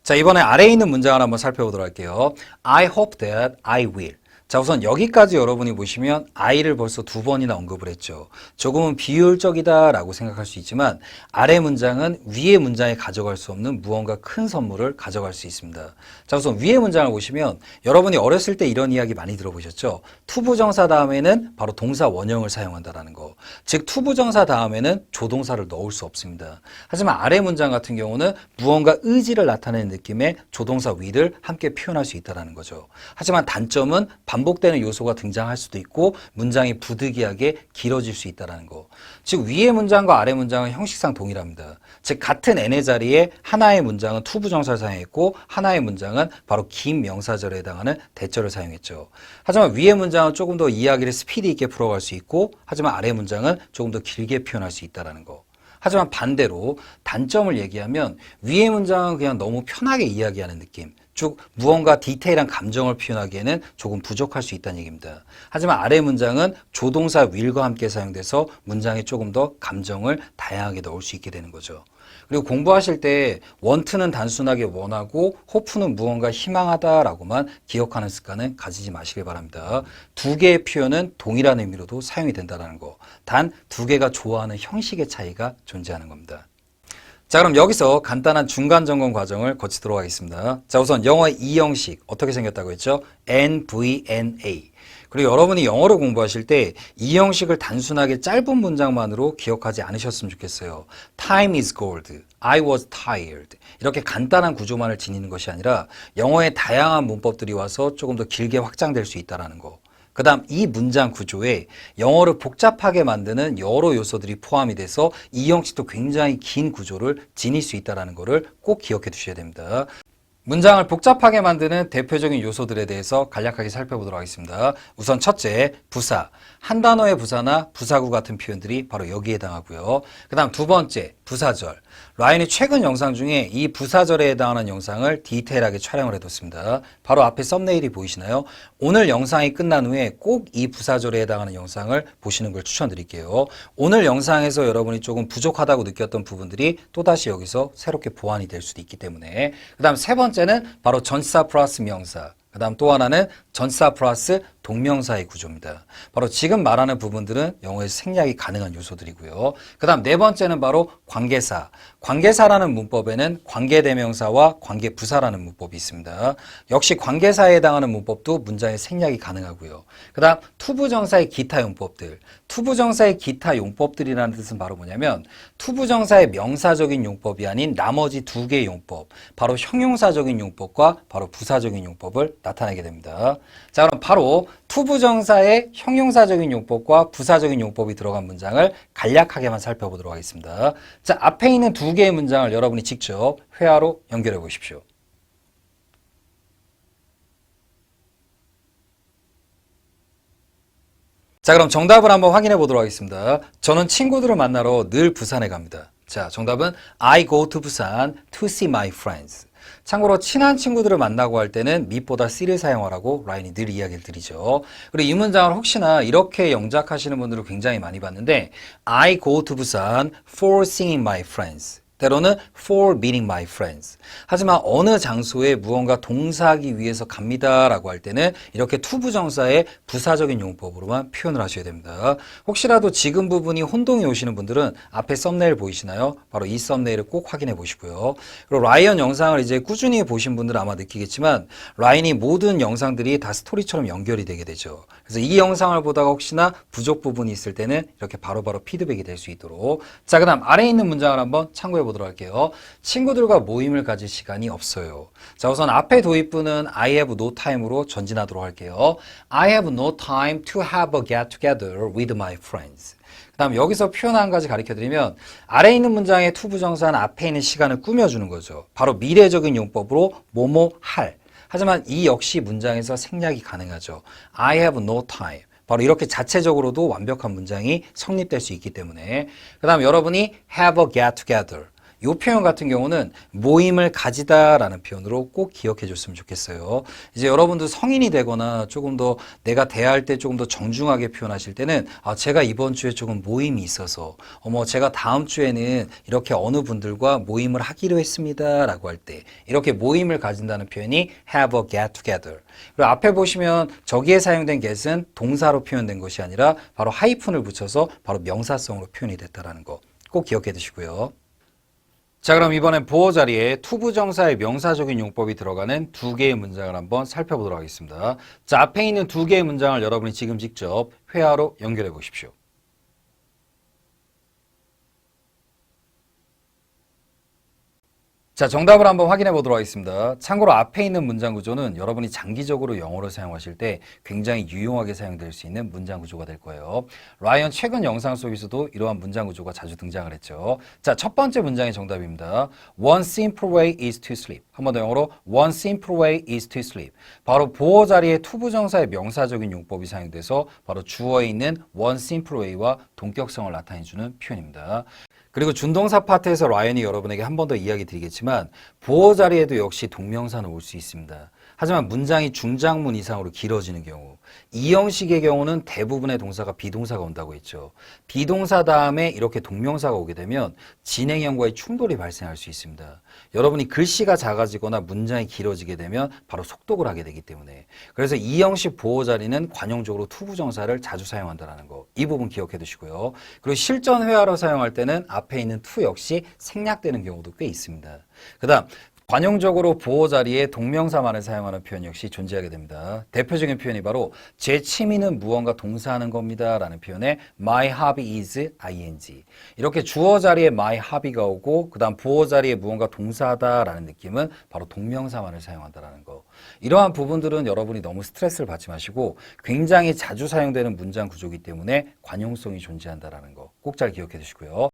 자, 이번에 아래에 있는 문장을 한번 살펴보도록 할게요. I hope that I will. 자, 우선 여기까지 여러분이 보시면 I를 벌써 두 번이나 언급을 했죠. 조금은 비효율적이다라고 생각할 수 있지만 아래 문장은 위의 문장에 가져갈 수 없는 무언가 큰 선물을 가져갈 수 있습니다. 자, 우선 위의 문장을 보시면 여러분이 어렸을 때 이런 이야기 많이 들어보셨죠? 투부정사 다음에는 바로 동사 원형을 사용한다라는 거. 즉 투부정사 다음에는 조동사를 넣을 수 없습니다. 하지만 아래 문장 같은 경우는 무언가 의지를 나타내는 느낌의 조동사 will을 함께 표현할 수 있다는 거죠. 하지만 단점은 반복되는 요소가 등장할 수도 있고 문장이 부득이하게 길어질 수 있다는 거. 즉 위의 문장과 아래 문장은 형식상 동일합니다. 즉 같은 n의 자리에 하나의 문장은 투부정사를 사용했고 하나의 문장은 바로 긴 명사절에 해당하는 대절을 사용했죠. 하지만 위의 문장은 조금 더 이야기를 스피드 있게 풀어갈 수 있고 하지만 아래 문장은 조금 더 길게 표현할 수 있다는 거. 하지만 반대로 단점을 얘기하면 위의 문장은 그냥 너무 편하게 이야기하는 느낌. 쭉 무언가 디테일한 감정을 표현하기에는 조금 부족할 수 있다는 얘기입니다. 하지만 아래 문장은 조동사 will과 함께 사용돼서 문장에 조금 더 감정을 다양하게 넣을 수 있게 되는 거죠. 그리고 공부하실 때 want는 단순하게 원하고 hope는 무언가 희망하다라고만 기억하는 습관은 가지지 마시길 바랍니다. 두 개의 표현은 동일한 의미로도 사용이 된다는 거. 단 두 개가 좋아하는 형식의 차이가 존재하는 겁니다. 자, 그럼 여기서 간단한 중간 점검 과정을 거치도록 하겠습니다. 자, 우선 영어의 이 형식 어떻게 생겼다고 했죠? NVNA. 그리고 여러분이 영어를 공부하실 때 이 형식을 단순하게 짧은 문장만으로 기억하지 않으셨으면 좋겠어요. Time is gold. I was tired. 이렇게 간단한 구조만을 지니는 것이 아니라 영어의 다양한 문법들이 와서 조금 더 길게 확장될 수 있다는 거. 그 다음 이 문장 구조에 영어를 복잡하게 만드는 여러 요소들이 포함이 돼서 이 형식도 굉장히 긴 구조를 지닐 수 있다는 것을 꼭 기억해 두셔야 됩니다. 문장을 복잡하게 만드는 대표적인 요소들에 대해서 간략하게 살펴보도록 하겠습니다. 우선 첫째, 부사. 한 단어의 부사나 부사구 같은 표현들이 바로 여기에 해당하고요. 그 다음 두 번째, 부사절. 라인이 최근 영상 중에 이 부사절에 해당하는 영상을 디테일하게 촬영을 해뒀습니다. 바로 앞에 썸네일이 보이시나요? 오늘 영상이 끝난 후에 꼭 이 부사절에 해당하는 영상을 보시는 걸 추천드릴게요. 오늘 영상에서 여러분이 조금 부족하다고 느꼈던 부분들이 또다시 여기서 새롭게 보완이 될 수도 있기 때문에. 그 다음 세 번째는 바로 전치사 플러스 명사. 그 다음 또 하나는 전치사 플러스 동명사의 구조입니다. 바로 지금 말하는 부분들은 영어에서 생략이 가능한 요소들이고요. 그 다음 네 번째는 바로 관계사. 관계사라는 문법에는 관계대명사와 관계부사라는 문법이 있습니다. 역시 관계사에 해당하는 문법도 문장의 생략이 가능하고요. 그 다음 투부정사의 기타 용법들. 투부정사의 기타 용법들이라는 뜻은 바로 뭐냐면 투부정사의 명사적인 용법이 아닌 나머지 두 개의 용법, 바로 형용사적인 용법과 바로 부사적인 용법을 나타내게 됩니다. 자, 그럼 바로 투부정사의 형용사적인 용법과 부사적인 용법이 들어간 문장을 간략하게만 살펴보도록 하겠습니다. 자, 앞에 있는 두 개의 문장을 여러분이 직접 회화로 연결해 보십시오. 자, 그럼 정답을 한번 확인해 보도록 하겠습니다. 저는 친구들을 만나러 늘 부산에 갑니다. 자, 정답은 I go to Busan to see my friends. 참고로 친한 친구들을 만나고 할 때는 meet보다 see를 사용하라고 라인이 늘 이야기를 드리죠. 그리고 이 문장을 혹시나 이렇게 영작하시는 분들을 굉장히 많이 봤는데 I go to Busan for seeing my friends. 때로는 for meeting my friends. 하지만 어느 장소에 무언가 동사하기 위해서 갑니다라고 할 때는 이렇게 투부정사의 부사적인 용법으로만 표현을 하셔야 됩니다. 혹시라도 지금 부분이 혼동이 오시는 분들은 앞에 썸네일 보이시나요? 바로 이 썸네일을 꼭 확인해 보시고요. 그리고 라이언 영상을 이제 꾸준히 보신 분들은 아마 느끼겠지만 라인이 모든 영상들이 다 스토리처럼 연결이 되게 되죠. 그래서 이 영상을 보다가 혹시나 부족 부분이 있을 때는 이렇게 바로바로 피드백이 될 수 있도록. 자, 그 다음 아래에 있는 문장을 한번 참고해 보도록 할게요. 친구들과 모임을 가질 시간이 없어요. 자, 우선 앞에 도입부는 I have no time으로 전진하도록 할게요. I have no time to have a get together with my friends. 그 다음 여기서 표현 한 가지 가르쳐드리면 아래에 있는 문장의 투부정사는 앞에 있는 시간을 꾸며주는 거죠. 바로 미래적인 용법으로 뭐뭐 할. 하지만 이 역시 문장에서 생략이 가능하죠. I have no time. 바로 이렇게 자체적으로도 완벽한 문장이 성립될 수 있기 때문에. 그 다음 여러분이 have a get together. 이 표현 같은 경우는 모임을 가지다라는 표현으로 꼭 기억해 줬으면 좋겠어요. 이제 여러분도 성인이 되거나 조금 더 내가 대할 때 조금 더 정중하게 표현하실 때는 제가 이번 주에 조금 모임이 있어서 제가 다음 주에는 이렇게 어느 분들과 모임을 하기로 했습니다 라고 할 때 이렇게 모임을 가진다는 표현이 have a get together. 그리고 앞에 보시면 저기에 사용된 get은 동사로 표현된 것이 아니라 바로 하이픈을 붙여서 바로 명사성으로 표현이 됐다는 거 꼭 기억해 두시고요. 자, 그럼 이번엔 보어 자리에 투부정사의 명사적인 용법이 들어가는 두 개의 문장을 한번 살펴보도록 하겠습니다. 자, 앞에 있는 두 개의 문장을 여러분이 지금 직접 회화로 연결해 보십시오. 자, 정답을 한번 확인해 보도록 하겠습니다. 참고로 앞에 있는 문장 구조는 여러분이 장기적으로 영어로 사용하실 때 굉장히 유용하게 사용될 수 있는 문장 구조가 될 거예요. 라이언 최근 영상 속에서도 이러한 문장 구조가 자주 등장을 했죠. 자, 첫 번째 문장의 정답입니다. One simple way is to sleep. 한 번 더 영어로 One simple way is to sleep. 바로 보어 자리에 투부정사의 명사적인 용법이 사용돼서 바로 주어에 있는 one simple way와 동격성을 나타내주는 표현입니다. 그리고 준동사 파트에서 라이언이 여러분에게 한 번 더 이야기 드리겠지만 보어 자리에도 역시 동명사는 올 수 있습니다. 하지만 문장이 중장문 이상으로 길어지는 경우 이 형식의 경우는 대부분의 동사가 비동사가 온다고 했죠. 비동사 다음에 이렇게 동명사가 오게 되면 진행형과의 충돌이 발생할 수 있습니다. 여러분이 글씨가 작아지거나 문장이 길어지게 되면 바로 속독을 하게 되기 때문에 그래서 이 형식 보어 자리는 관용적으로 투부정사를 자주 사용한다는 거 이 부분 기억해 두시고요. 그리고 실전 회화로 사용할 때는 앞에 있는 to 역시 생략되는 경우도 꽤 있습니다. 그 다음 관용적으로 보어 자리에 동명사만을 사용하는 표현 역시 존재하게 됩니다. 대표적인 표현이 바로 제 취미는 무언가 동사하는 겁니다 라는 표현에 My hobby is ing. 이렇게 주어 자리에 my hobby가 오고 그 다음 보어 자리에 무언가 동사하다 라는 느낌은 바로 동명사만을 사용한다는 거. 이러한 부분들은 여러분이 너무 스트레스를 받지 마시고 굉장히 자주 사용되는 문장 구조이기 때문에 관용성이 존재한다는 거 꼭 잘 기억해 두시고요.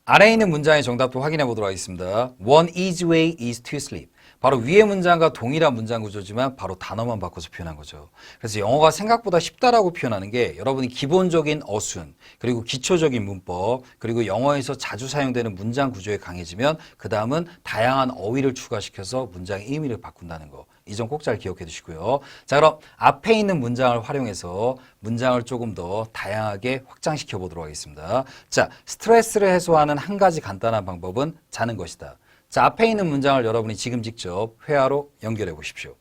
아래에 있는 문장의 정답도 확인해 보도록 하겠습니다. One easy way is to sleep. 바로 위의 문장과 동일한 문장 구조지만 바로 단어만 바꿔서 표현한 거죠. 그래서 영어가 생각보다 쉽다라고 표현하는 게 여러분이 기본적인 어순, 그리고 기초적인 문법, 그리고 영어에서 자주 사용되는 문장 구조에 강해지면 그 다음은 다양한 어휘를 추가시켜서 문장의 의미를 바꾼다는 거. 이 점 꼭 잘 기억해 두시고요. 자, 그럼 앞에 있는 문장을 활용해서 문장을 조금 더 다양하게 확장시켜 보도록 하겠습니다. 자, 스트레스를 해소하는 한 가지 간단한 방법은 자는 것이다. 자, 앞에 있는 문장을 여러분이 지금 직접 회화로 연결해 보십시오.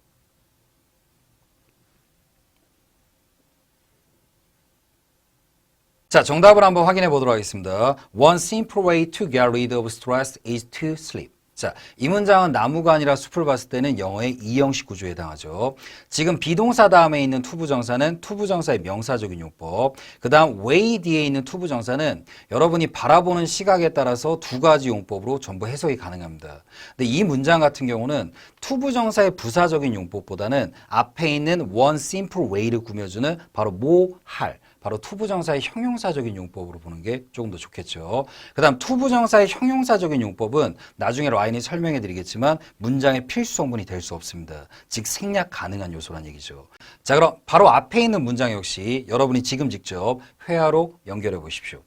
자, 정답을 한번 확인해 보도록 하겠습니다. One simple way to get rid of stress is to sleep. 자, 이 문장은 나무가 아니라 숲을 봤을 때는 영어의 이형식 구조에 해당하죠. 지금 비동사 다음에 있는 투부정사는 투부정사의 명사적인 용법. 그 다음 way 뒤에 있는 투부정사는 여러분이 바라보는 시각에 따라서 두 가지 용법으로 전부 해석이 가능합니다. 근데 이 문장 같은 경우는 투부정사의 부사적인 용법보다는 앞에 있는 one simple way를 꾸며주는 바로 뭐, 할. 바로 투부정사의 형용사적인 용법으로 보는 게 조금 더 좋겠죠. 그 다음 투부정사의 형용사적인 용법은 나중에 라인이 설명해 드리겠지만 문장의 필수 성분이 될 수 없습니다. 즉 생략 가능한 요소란 얘기죠. 자, 그럼 바로 앞에 있는 문장 역시 여러분이 지금 직접 회화로 연결해 보십시오.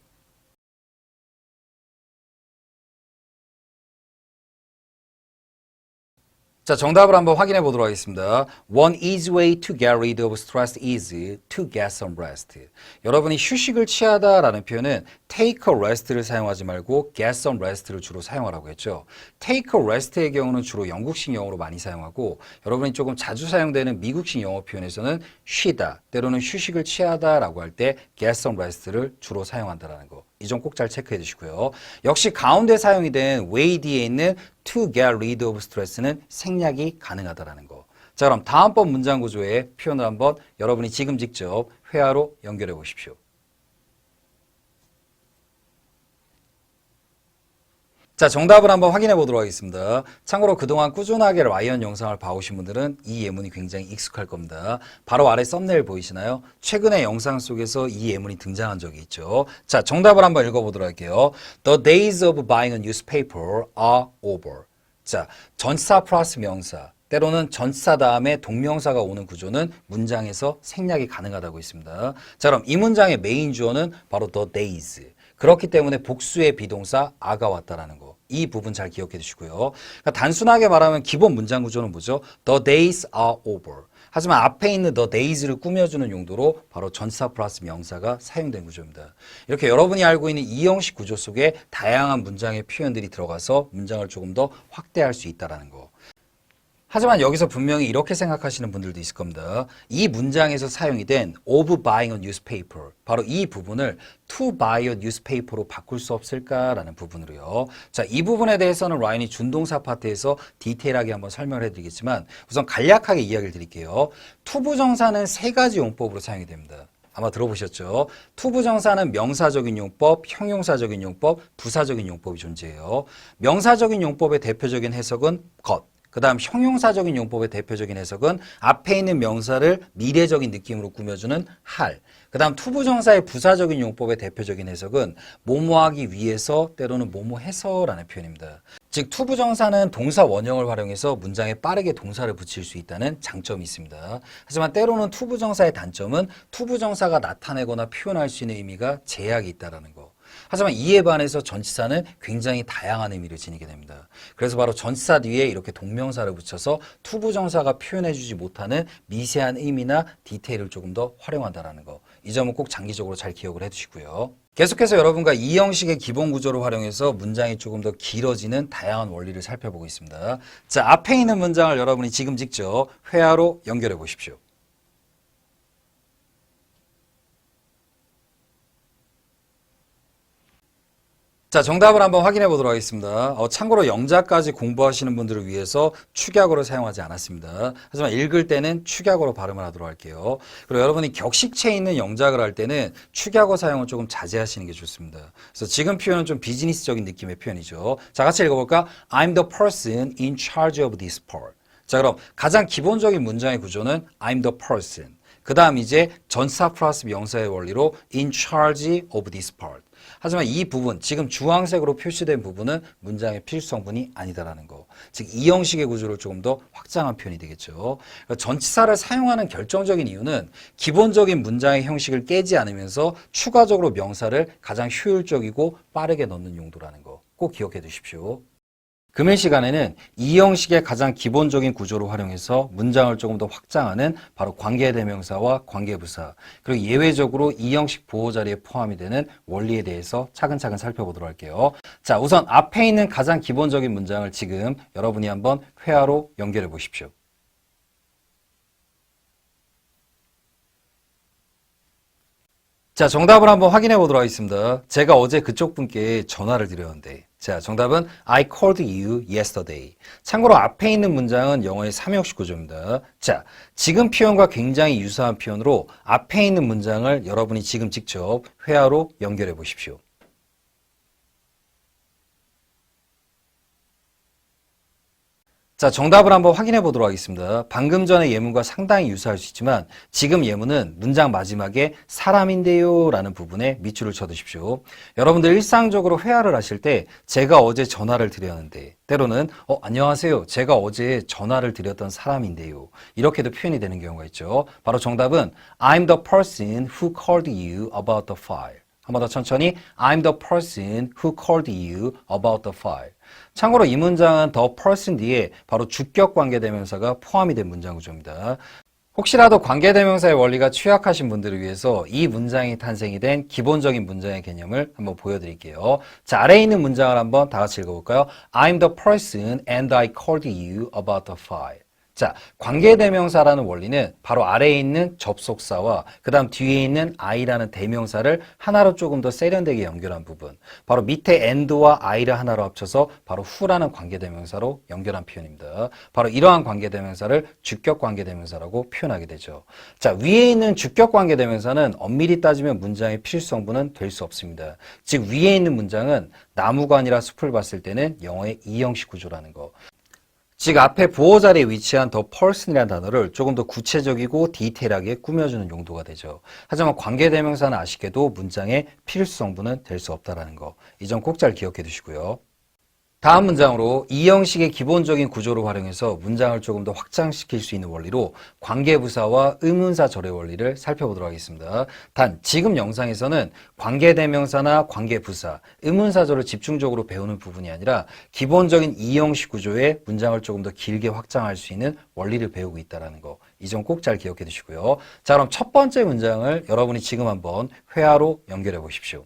자, 정답을 한번 확인해 보도록 하겠습니다. One easy way to get rid of stress is to get some rest. 여러분이 휴식을 취하다라는 표현은 take a rest를 사용하지 말고 get some rest를 주로 사용하라고 했죠. take a rest의 경우는 주로 영국식 영어로 많이 사용하고 여러분이 조금 자주 사용되는 미국식 영어 표현에서는 쉬다, 때로는 휴식을 취하다라고 할 때 get some rest를 주로 사용한다라는 거. 이 점 꼭 잘 체크해 주시고요. 역시 가운데 사용이 된 way 뒤에 있는 to get rid of stress는 생략이 가능하다라는 거. 자, 그럼 다음번 문장 구조의 표현을 한번 여러분이 지금 직접 회화로 연결해 보십시오. 자, 정답을 한번 확인해 보도록 하겠습니다. 참고로 그동안 꾸준하게 라이언 영상을 봐오신 분들은 이 예문이 굉장히 익숙할 겁니다. 바로 아래 썸네일 보이시나요? 최근의 영상 속에서 이 예문이 등장한 적이 있죠. 자, 정답을 한번 읽어보도록 할게요. The days of buying a newspaper are over. 자, 전치사 플러스 명사. 때로는 전치사 다음에 동명사가 오는 구조는 문장에서 생략이 가능하다고 있습니다. 자, 그럼 이 문장의 메인 주어는 바로 the days. 그렇기 때문에 복수의 비동사 are가 왔다라는 거. 이 부분 잘 기억해 두시고요. 그러니까 단순하게 말하면 기본 문장 구조는 뭐죠? The days are over. 하지만 앞에 있는 the days를 꾸며주는 용도로 바로 전치사 플러스 명사가 사용된 구조입니다. 이렇게 여러분이 알고 있는 이 형식 구조 속에 다양한 문장의 표현들이 들어가서 문장을 조금 더 확대할 수 있다는 거. 하지만 여기서 분명히 이렇게 생각하시는 분들도 있을 겁니다. 이 문장에서 사용이 된 of buying a newspaper, 바로 이 부분을 to buy a newspaper로 바꿀 수 없을까라는 부분으로요. 자, 이 부분에 대해서는 라인이 준동사 파트에서 디테일하게 한번 설명을 해드리겠지만 우선 간략하게 이야기를 드릴게요. 투부정사는 세 가지 용법으로 사용이 됩니다. 아마 들어보셨죠? 투부정사는 명사적인 용법, 형용사적인 용법, 부사적인 용법이 존재해요. 명사적인 용법의 대표적인 해석은 것. 그 다음 형용사적인 용법의 대표적인 해석은 앞에 있는 명사를 미래적인 느낌으로 꾸며주는 할. 그 다음 투부정사의 부사적인 용법의 대표적인 해석은 뭐뭐하기 위해서 때로는 뭐뭐해서라는 표현입니다. 즉 투부정사는 동사 원형을 활용해서 문장에 빠르게 동사를 붙일 수 있다는 장점이 있습니다. 하지만 때로는 투부정사의 단점은 투부정사가 나타내거나 표현할 수 있는 의미가 제약이 있다는 거. 하지만 이에 반해서 전치사는 굉장히 다양한 의미를 지니게 됩니다. 그래서 바로 전치사 뒤에 이렇게 동명사를 붙여서 투부정사가 표현해주지 못하는 미세한 의미나 디테일을 조금 더 활용한다는 거. 이 점은 꼭 장기적으로 잘 기억을 해두시고요. 계속해서 여러분과 이 형식의 기본 구조를 활용해서 문장이 조금 더 길어지는 다양한 원리를 살펴보고 있습니다. 자, 앞에 있는 문장을 여러분이 지금 직접 회화로 연결해 보십시오. 자, 정답을 한번 확인해 보도록 하겠습니다. 참고로 영자까지 공부하시는 분들을 위해서 축약어를 사용하지 않았습니다. 하지만 읽을 때는 축약어로 발음을 하도록 할게요. 그리고 여러분이 격식체에 있는 영작을 할 때는 축약어 사용을 조금 자제하시는 게 좋습니다. 그래서 지금 표현은 좀 비즈니스적인 느낌의 표현이죠. 자, 같이 읽어볼까? I'm the person in charge of this part. 자, 그럼 가장 기본적인 문장의 구조는 I'm the person. 그 다음 이제 전사 플러스 명사의 원리로 in charge of this part. 하지만 이 부분, 지금 주황색으로 표시된 부분은 문장의 필수 성분이 아니다라는 거. 즉, 이 형식의 구조를 조금 더 확장한 표현이 되겠죠. 그러니까 전치사를 사용하는 결정적인 이유는 기본적인 문장의 형식을 깨지 않으면서 추가적으로 명사를 가장 효율적이고 빠르게 넣는 용도라는 거. 꼭 기억해 두십시오. 금일 시간에는 이 형식의 가장 기본적인 구조를 활용해서 문장을 조금 더 확장하는 바로 관계대명사와 관계부사, 그리고 예외적으로 이 형식 보호 자리에 포함이 되는 원리에 대해서 차근차근 살펴보도록 할게요. 자, 우선 앞에 있는 가장 기본적인 문장을 지금 여러분이 한번 회화로 연결해 보십시오. 자, 정답을 한번 확인해 보도록 하겠습니다. 제가 어제 그쪽 분께 전화를 드렸는데, 자, 정답은 I called you yesterday. 참고로 앞에 있는 문장은 영어의 삼형식 구조입니다. 자, 지금 표현과 굉장히 유사한 표현으로 앞에 있는 문장을 여러분이 지금 직접 회화로 연결해 보십시오. 자, 정답을 한번 확인해 보도록 하겠습니다. 방금 전의 예문과 상당히 유사할 수 있지만 지금 예문은 문장 마지막에 사람인데요 라는 부분에 밑줄을 쳐두십시오. 여러분들 일상적으로 회화를 하실 때 제가 어제 전화를 드렸는데 때로는 안녕하세요. 제가 어제 전화를 드렸던 사람인데요. 이렇게도 표현이 되는 경우가 있죠. 바로 정답은 I'm the person who called you about the file. 한 번 더 천천히 I'm the person who called you about the file. 참고로 이 문장은 the person 뒤에 바로 주격 관계대명사가 포함이 된 문장 구조입니다. 혹시라도 관계대명사의 원리가 취약하신 분들을 위해서 이 문장이 탄생이 된 기본적인 문장의 개념을 한번 보여드릴게요. 자, 아래에 있는 문장을 한번 다 같이 읽어볼까요? I'm the person and I called you about the file. 자, 관계대명사라는 원리는 바로 아래에 있는 접속사와 그 다음 뒤에 있는 I라는 대명사를 하나로 조금 더 세련되게 연결한 부분, 바로 밑에 and와 I를 하나로 합쳐서 바로 who라는 관계대명사로 연결한 표현입니다. 바로 이러한 관계대명사를 주격 관계대명사라고 표현하게 되죠. 자, 위에 있는 주격 관계대명사는 엄밀히 따지면 문장의 필수성분은 될 수 없습니다. 즉 위에 있는 문장은 나무가 아니라 숲을 봤을 때는 영어의 이형식 구조라는 거. 즉 앞에 보호 자리에 위치한 the person이라는 단어를 조금 더 구체적이고 디테일하게 꾸며주는 용도가 되죠. 하지만 관계대명사는 아쉽게도 문장의 필수성분은 될 수 없다는 거. 이 점 꼭 잘 기억해 두시고요. 다음 문장으로 이 형식의 기본적인 구조를 활용해서 문장을 조금 더 확장시킬 수 있는 원리로 관계부사와 의문사 절의 원리를 살펴보도록 하겠습니다. 단 지금 영상에서는 관계대명사나 관계부사, 의문사절을 집중적으로 배우는 부분이 아니라 기본적인 이 형식 구조의 문장을 조금 더 길게 확장할 수 있는 원리를 배우고 있다는 거. 이 점 꼭 잘 기억해 두시고요. 자, 그럼 첫 번째 문장을 여러분이 지금 한번 회화로 연결해 보십시오.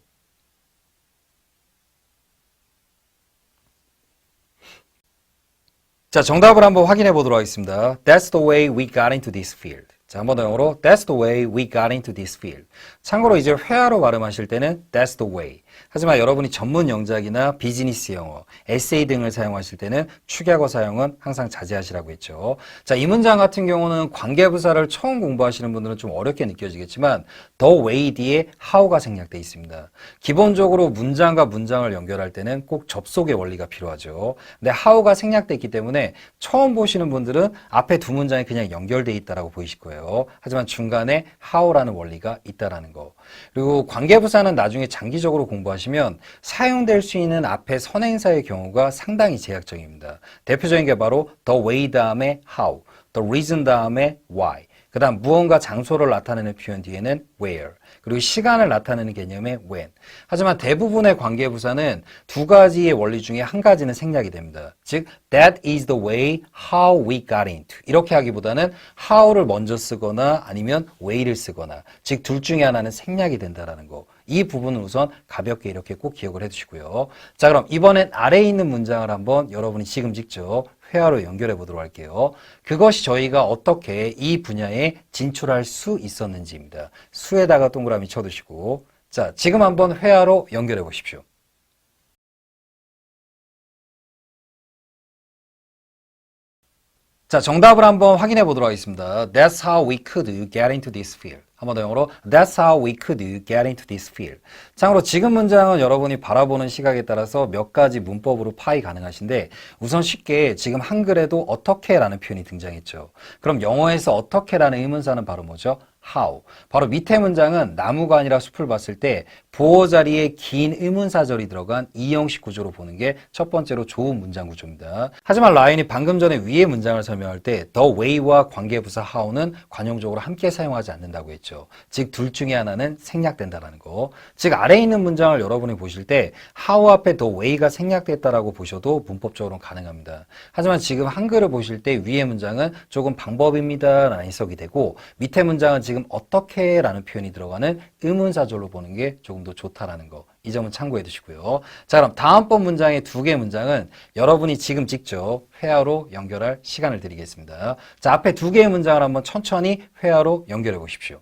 자, 정답을 한번 확인해 보도록 하겠습니다. That's the way we got into this field. 자, 한 번 더 영어로 That's the way we got into this field. 참고로 이제 회화로 발음하실 때는 That's the way. 하지만 여러분이 전문 영작이나 비즈니스 영어, 에세이 등을 사용하실 때는 축약어 사용은 항상 자제하시라고 했죠. 자, 이 문장 같은 경우는 관계부사를 처음 공부하시는 분들은 좀 어렵게 느껴지겠지만 the way 뒤에 how가 생략되어 있습니다. 기본적으로 문장과 문장을 연결할 때는 꼭 접속의 원리가 필요하죠. 근데 how가 생략되어 있기 때문에 처음 보시는 분들은 앞에 두 문장이 그냥 연결되어 있다라고 보이실 거예요. 하지만 중간에 how라는 원리가 있다라는 거. 그리고 관계부사는 나중에 장기적으로 공부하시면 사용될 수 있는 앞에 선행사의 경우가 상당히 제약적입니다. 대표적인 게 바로 the way 다음에 how, the reason 다음에 why. 그 다음 무언가 장소를 나타내는 표현 뒤에는 where, 그리고 시간을 나타내는 개념의 when. 하지만 대부분의 관계부사는 두 가지의 원리 중에 한 가지는 생략이 됩니다. 즉, that is the way how we got into. 이렇게 하기보다는 how를 먼저 쓰거나 아니면 way를 쓰거나, 즉 둘 중에 하나는 생략이 된다는 거. 이 부분은 우선 가볍게 이렇게 꼭 기억을 해두시고요. 자, 그럼 이번엔 아래에 있는 문장을 한번 여러분이 지금 직접 회화로 연결해 보도록 할게요. 그것이 저희가 어떻게 이 분야에 진출할 수 있었는지입니다. 수에다가 동그라미 쳐두시고, 자, 지금 한번 회화로 연결해 보십시오. 자, 정답을 한번 확인해 보도록 하겠습니다. That's how we could get into this field. 한 번 더 영어로 That's how we could get into this field. 참고로 지금 문장은 여러분이 바라보는 시각에 따라서 몇 가지 문법으로 파악이 가능하신데 우선 쉽게 지금 한글에도 어떻게라는 표현이 등장했죠. 그럼 영어에서 어떻게라는 의문사는 바로 뭐죠? how. 바로 밑에 문장은 나무가 아니라 숲을 봤을 때 보호 자리에 긴 의문사절이 들어간 이형식 구조로 보는 게 첫 번째로 좋은 문장 구조입니다. 하지만 라인이 방금 전에 위의 문장을 설명할 때 the way와 관계부사 how는 관용적으로 함께 사용하지 않는다고 했죠. 즉 둘 중에 하나는 생략된다는 거. 즉 아래에 있는 문장을 여러분이 보실 때 how 앞에 the way가 생략됐다라고 보셔도 문법적으로는 가능합니다. 하지만 지금 한글을 보실 때 위의 문장은 조금 방법입니다 라는 해석이 되고 밑에 문장은 지금 어떻게 라는 표현이 들어가는 의문사절로 보는 게 조금 더 좋다라는 거. 이 점은 참고해 두시고요. 자, 그럼 다음번 문장의 두 개의 문장은 여러분이 지금 직접 회화로 연결할 시간을 드리겠습니다. 자, 앞에 두 개의 문장을 한번 천천히 회화로 연결해 보십시오.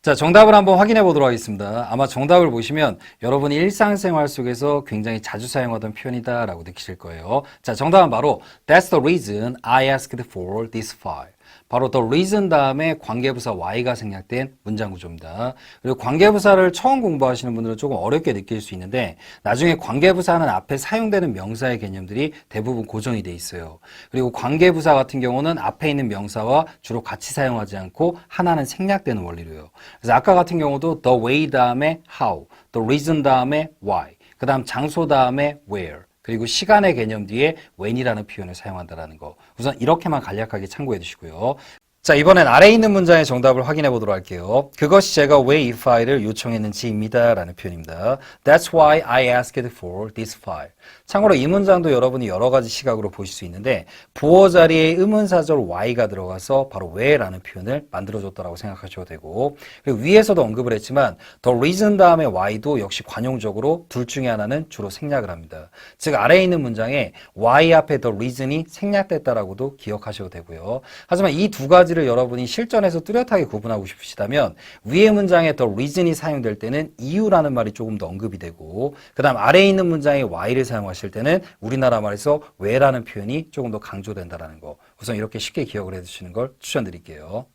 자, 정답을 한번 확인해 보도록 하겠습니다. 아마 정답을 보시면 여러분이 일상생활 속에서 굉장히 자주 사용하던 표현이다라고 느끼실 거예요. 자, 정답은 바로 That's the reason I asked for this file. 바로 the reason 다음에 관계부사 y가 생략된 문장 구조입니다. 그리고 관계부사를 처음 공부하시는 분들은 조금 어렵게 느낄 수 있는데 나중에 관계부사는 앞에 사용되는 명사의 개념들이 대부분 고정이 돼 있어요. 그리고 관계부사 같은 경우는 앞에 있는 명사와 주로 같이 사용하지 않고 하나는 생략되는 원리로요. 그래서 아까 같은 경우도 the way 다음에 how, the reason 다음에 why, 그 다음 장소 다음에 where, 그리고 시간의 개념 뒤에 when이라는 표현을 사용한다는 거. 우선 이렇게만 간략하게 참고해 두시고요. 자, 이번엔 아래에 있는 문장의 정답을 확인해 보도록 할게요. 그것이 제가 왜 이 파일을 요청했는지입니다. 라는 표현입니다. That's why I asked for this file. 참고로 이 문장도 여러분이 여러 가지 시각으로 보실 수 있는데 부호 자리에 의문사절 why가 들어가서 바로 왜라는 표현을 만들어줬다고 생각하셔도 되고 그리고 위에서도 언급을 했지만 the reason 다음에 why도 역시 관용적으로 둘 중에 하나는 주로 생략을 합니다. 즉 아래에 있는 문장에 why 앞에 the reason이 생략됐다라고도 기억하셔도 되고요. 하지만 이 두 가지를 여러분이 실전에서 뚜렷하게 구분하고 싶으시다면 위의 문장에 the reason이 사용될 때는 이유라는 말이 조금 더 언급이 되고 그 다음 아래에 있는 문장에 why를 사용하실 때는 우리나라 말에서 왜라는 표현이 조금 더 강조된다는 거 우선 이렇게 쉽게 기억을 해두시는 걸 추천드릴게요.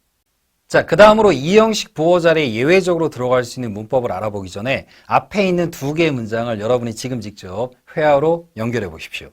자, 그 다음으로 이 형식 부호 자리에 예외적으로 들어갈 수 있는 문법을 알아보기 전에 앞에 있는 두 개의 문장을 여러분이 지금 직접 회화로 연결해 보십시오.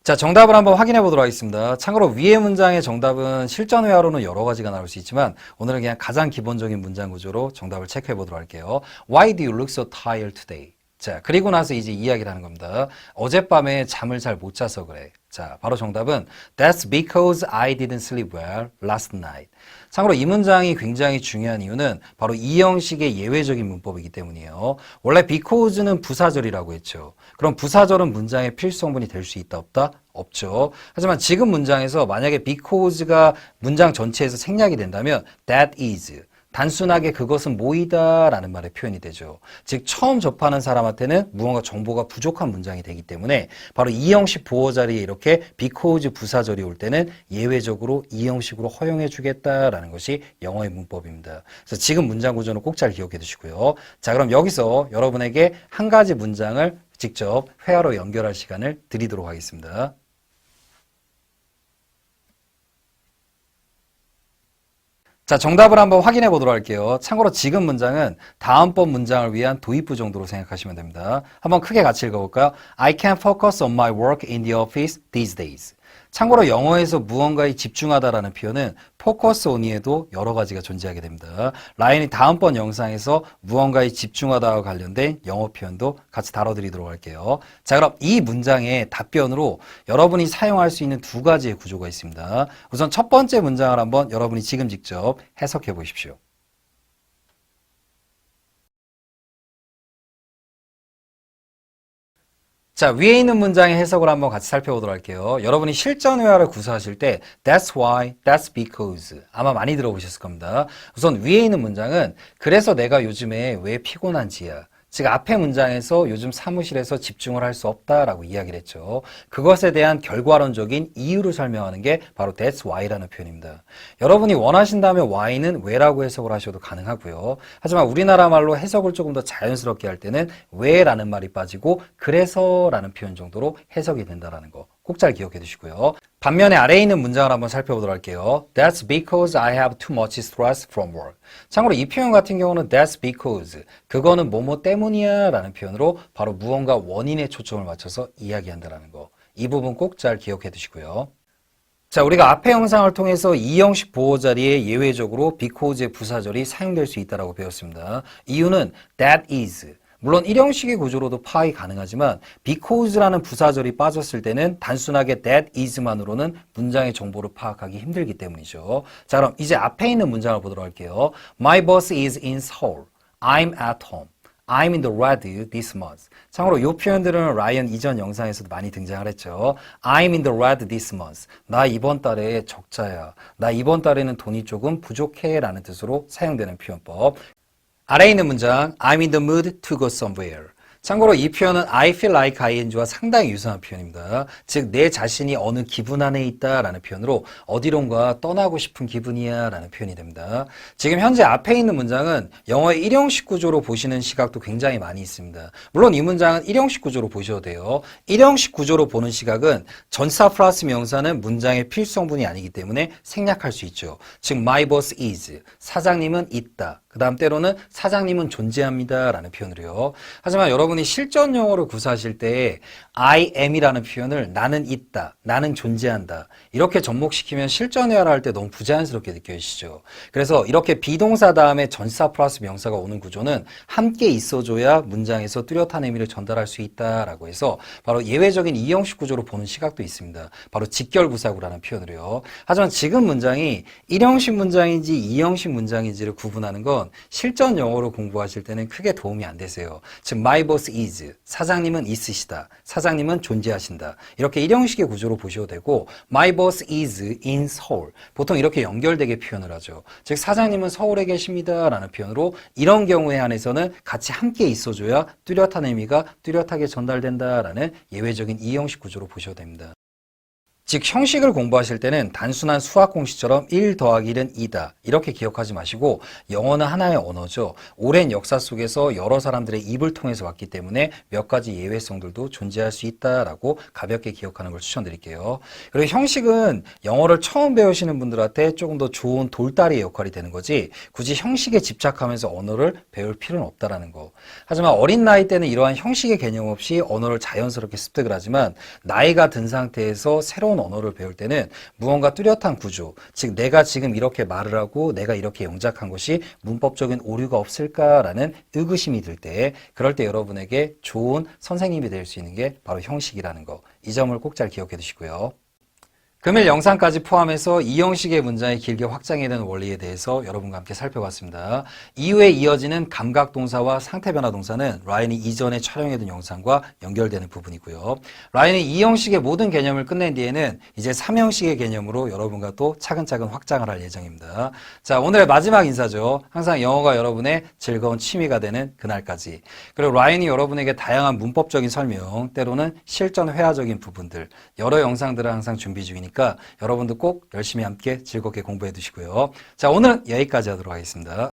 자, 정답을 한번 확인해 보도록 하겠습니다. 참고로 위의 문장의 정답은 실전 회화로는 여러 가지가 나올 수 있지만 오늘은 그냥 가장 기본적인 문장 구조로 정답을 체크해 보도록 할게요. Why do you look so tired today? 자, 그리고 나서 이제 이야기를 하는 겁니다. 어젯밤에 잠을 잘 못 자서 그래. 자, 바로 정답은 That's because I didn't sleep well last night. 참고로 이 문장이 굉장히 중요한 이유는 바로 이 형식의 예외적인 문법이기 때문이에요. 원래 because는 부사절이라고 했죠. 그럼 부사절은 문장의 필수성분이 될 수 있다 없다? 없죠. 하지만 지금 문장에서 만약에 because가 문장 전체에서 생략이 된다면 that is 단순하게 그것은 뭐이다 라는 말의 표현이 되죠. 즉 처음 접하는 사람한테는 무언가 정보가 부족한 문장이 되기 때문에 바로 이 형식 보호 자리에 이렇게 because 부사절이 올 때는 예외적으로 이 형식으로 허용해 주겠다라는 것이 영어의 문법입니다. 그래서 지금 문장 구조는 꼭 잘 기억해 두시고요. 자, 그럼 여기서 여러분에게 한 가지 문장을 직접 회화로 연결할 시간을 드리도록 하겠습니다. 자, 정답을 한번 확인해 보도록 할게요. 참고로 지금 문장은 다음번 문장을 위한 도입부 정도로 생각하시면 됩니다. 한번 크게 같이 읽어볼까요? I can't focus on my work in the office these days. 참고로 영어에서 무언가에 집중하다라는 표현은 focus on에도 여러 가지가 존재하게 됩니다. 라인이 다음번 영상에서 무언가에 집중하다와 관련된 영어 표현도 같이 다뤄드리도록 할게요. 자, 그럼 이 문장의 답변으로 여러분이 사용할 수 있는 두 가지의 구조가 있습니다. 우선 첫 번째 문장을 한번 여러분이 지금 직접 해석해 보십시오. 자, 위에 있는 문장의 해석을 한번 같이 살펴보도록 할게요. 여러분이 실전 회화를 구사하실 때 That's why, that's because 아마 많이 들어보셨을 겁니다. 우선 위에 있는 문장은 그래서 내가 요즘에 왜 피곤한지야. 즉 앞의 문장에서 요즘 사무실에서 집중을 할 수 없다라고 이야기를 했죠. 그것에 대한 결과론적인 이유를 설명하는 게 바로 that's why라는 표현입니다. 여러분이 원하신다면 why는 왜라고 해석을 하셔도 가능하고요. 하지만 우리나라 말로 해석을 조금 더 자연스럽게 할 때는 왜라는 말이 빠지고 그래서라는 표현 정도로 해석이 된다는 거 꼭 잘 기억해 두시고요. 반면에 아래에 있는 문장을 한번 살펴보도록 할게요. That's because I have too much stress from work. 참고로 이 표현 같은 경우는 that's because 그거는 뭐뭐 때문이야 라는 표현으로 바로 무언가 원인에 초점을 맞춰서 이야기한다는 거. 이 부분 꼭 잘 기억해 두시고요. 자, 우리가 앞의 영상을 통해서 이 형식 보호 자리에 예외적으로 because의 부사절이 사용될 수 있다고 배웠습니다. 이유는 that is 물론 1형식의 구조로도 파악이 가능하지만 because라는 부사절이 빠졌을 때는 단순하게 that is만으로는 문장의 정보를 파악하기 힘들기 때문이죠. 자, 그럼 이제 앞에 있는 문장을 보도록 할게요. My boss is in Seoul. I'm at home. I'm in the red this month. 참고로 이 표현들은 라이언 이전 영상에서도 많이 등장을 했죠. I'm in the red this month. 나 이번 달에 적자야. 나 이번 달에는 돈이 조금 부족해 라는 뜻으로 사용되는 표현법. 아래에 있는 문장 I'm in the mood to go somewhere. 참고로 이 표현은 I feel like ing와 상당히 유사한 표현입니다. 즉, 내 자신이 어느 기분 안에 있다라는 표현으로 어디론가 떠나고 싶은 기분이야 라는 표현이 됩니다. 지금 현재 앞에 있는 문장은 영어의 일형식 구조로 보시는 시각도 굉장히 많이 있습니다. 물론 이 문장은 일형식 구조로 보셔도 돼요. 일형식 구조로 보는 시각은 전치사 플러스 명사는 문장의 필수성분이 아니기 때문에 생략할 수 있죠. 즉, my boss is, 사장님은 있다. 그 다음 때로는 사장님은 존재합니다 라는 표현으로요. 하지만 여러분이 실전 용어를 구사하실 때 I am이라는 표현을 나는 있다, 나는 존재한다 이렇게 접목시키면 실전 회화를 할 때 너무 부자연스럽게 느껴지시죠. 그래서 이렇게 비동사 다음에 전치사 플러스 명사가 오는 구조는 함께 있어줘야 문장에서 뚜렷한 의미를 전달할 수 있다라고 해서 바로 예외적인 이형식 구조로 보는 시각도 있습니다. 바로 직결부사구라는 표현으로요. 하지만 지금 문장이 일형식 문장인지 이형식 문장인지를 구분하는 건 실전 영어로 공부하실 때는 크게 도움이 안 되세요. 즉, my boss is, 사장님은 있으시다, 사장님은 존재하신다 이렇게 일형식의 구조로 보셔도 되고 my boss is in Seoul 보통 이렇게 연결되게 표현을 하죠. 즉, 사장님은 서울에 계십니다 라는 표현으로 이런 경우에 한해서는 같이 함께 있어줘야 뚜렷한 의미가 뚜렷하게 전달된다라는 예외적인 이형식 구조로 보셔도 됩니다. 즉, 형식을 공부하실 때는 단순한 수학 공식처럼 1 더하기 1은 2다 이렇게 기억하지 마시고 영어는 하나의 언어죠. 오랜 역사 속에서 여러 사람들의 입을 통해서 왔기 때문에 몇 가지 예외성들도 존재할 수 있다라고 가볍게 기억하는 걸 추천드릴게요. 그리고 형식은 영어를 처음 배우시는 분들한테 조금 더 좋은 돌다리의 역할이 되는 거지 굳이 형식에 집착하면서 언어를 배울 필요는 없다라는 거. 하지만 어린 나이 때는 이러한 형식의 개념 없이 언어를 자연스럽게 습득을 하지만 나이가 든 상태에서 새로운 언어를 배울 때는 무언가 뚜렷한 구조, 즉 내가 지금 이렇게 말을 하고 내가 이렇게 영작한 것이 문법적인 오류가 없을까라는 의구심이 들 때, 그럴 때 여러분에게 좋은 선생님이 될 수 있는 게 바로 형식이라는 거. 이 점을 꼭 잘 기억해 두시고요. 금일 영상까지 포함해서 이 형식의 문장이 길게 확장해야 되는 원리에 대해서 여러분과 함께 살펴봤습니다. 이후에 이어지는 감각동사와 상태변화동사는 라인이 이전에 촬영해둔 영상과 연결되는 부분이고요. 라인이 이 형식의 모든 개념을 끝낸 뒤에는 이제 3형식의 개념으로 여러분과 또 차근차근 확장을 할 예정입니다. 자, 오늘의 마지막 인사죠. 항상 영어가 여러분의 즐거운 취미가 되는 그날까지. 그리고 라인이 여러분에게 다양한 문법적인 설명, 때로는 실전 회화적인 부분들, 여러 영상들을 항상 준비 중이니까 여러분도 꼭 열심히 함께 즐겁게 공부해 두시고요. 자, 오늘은 여기까지 하도록 하겠습니다.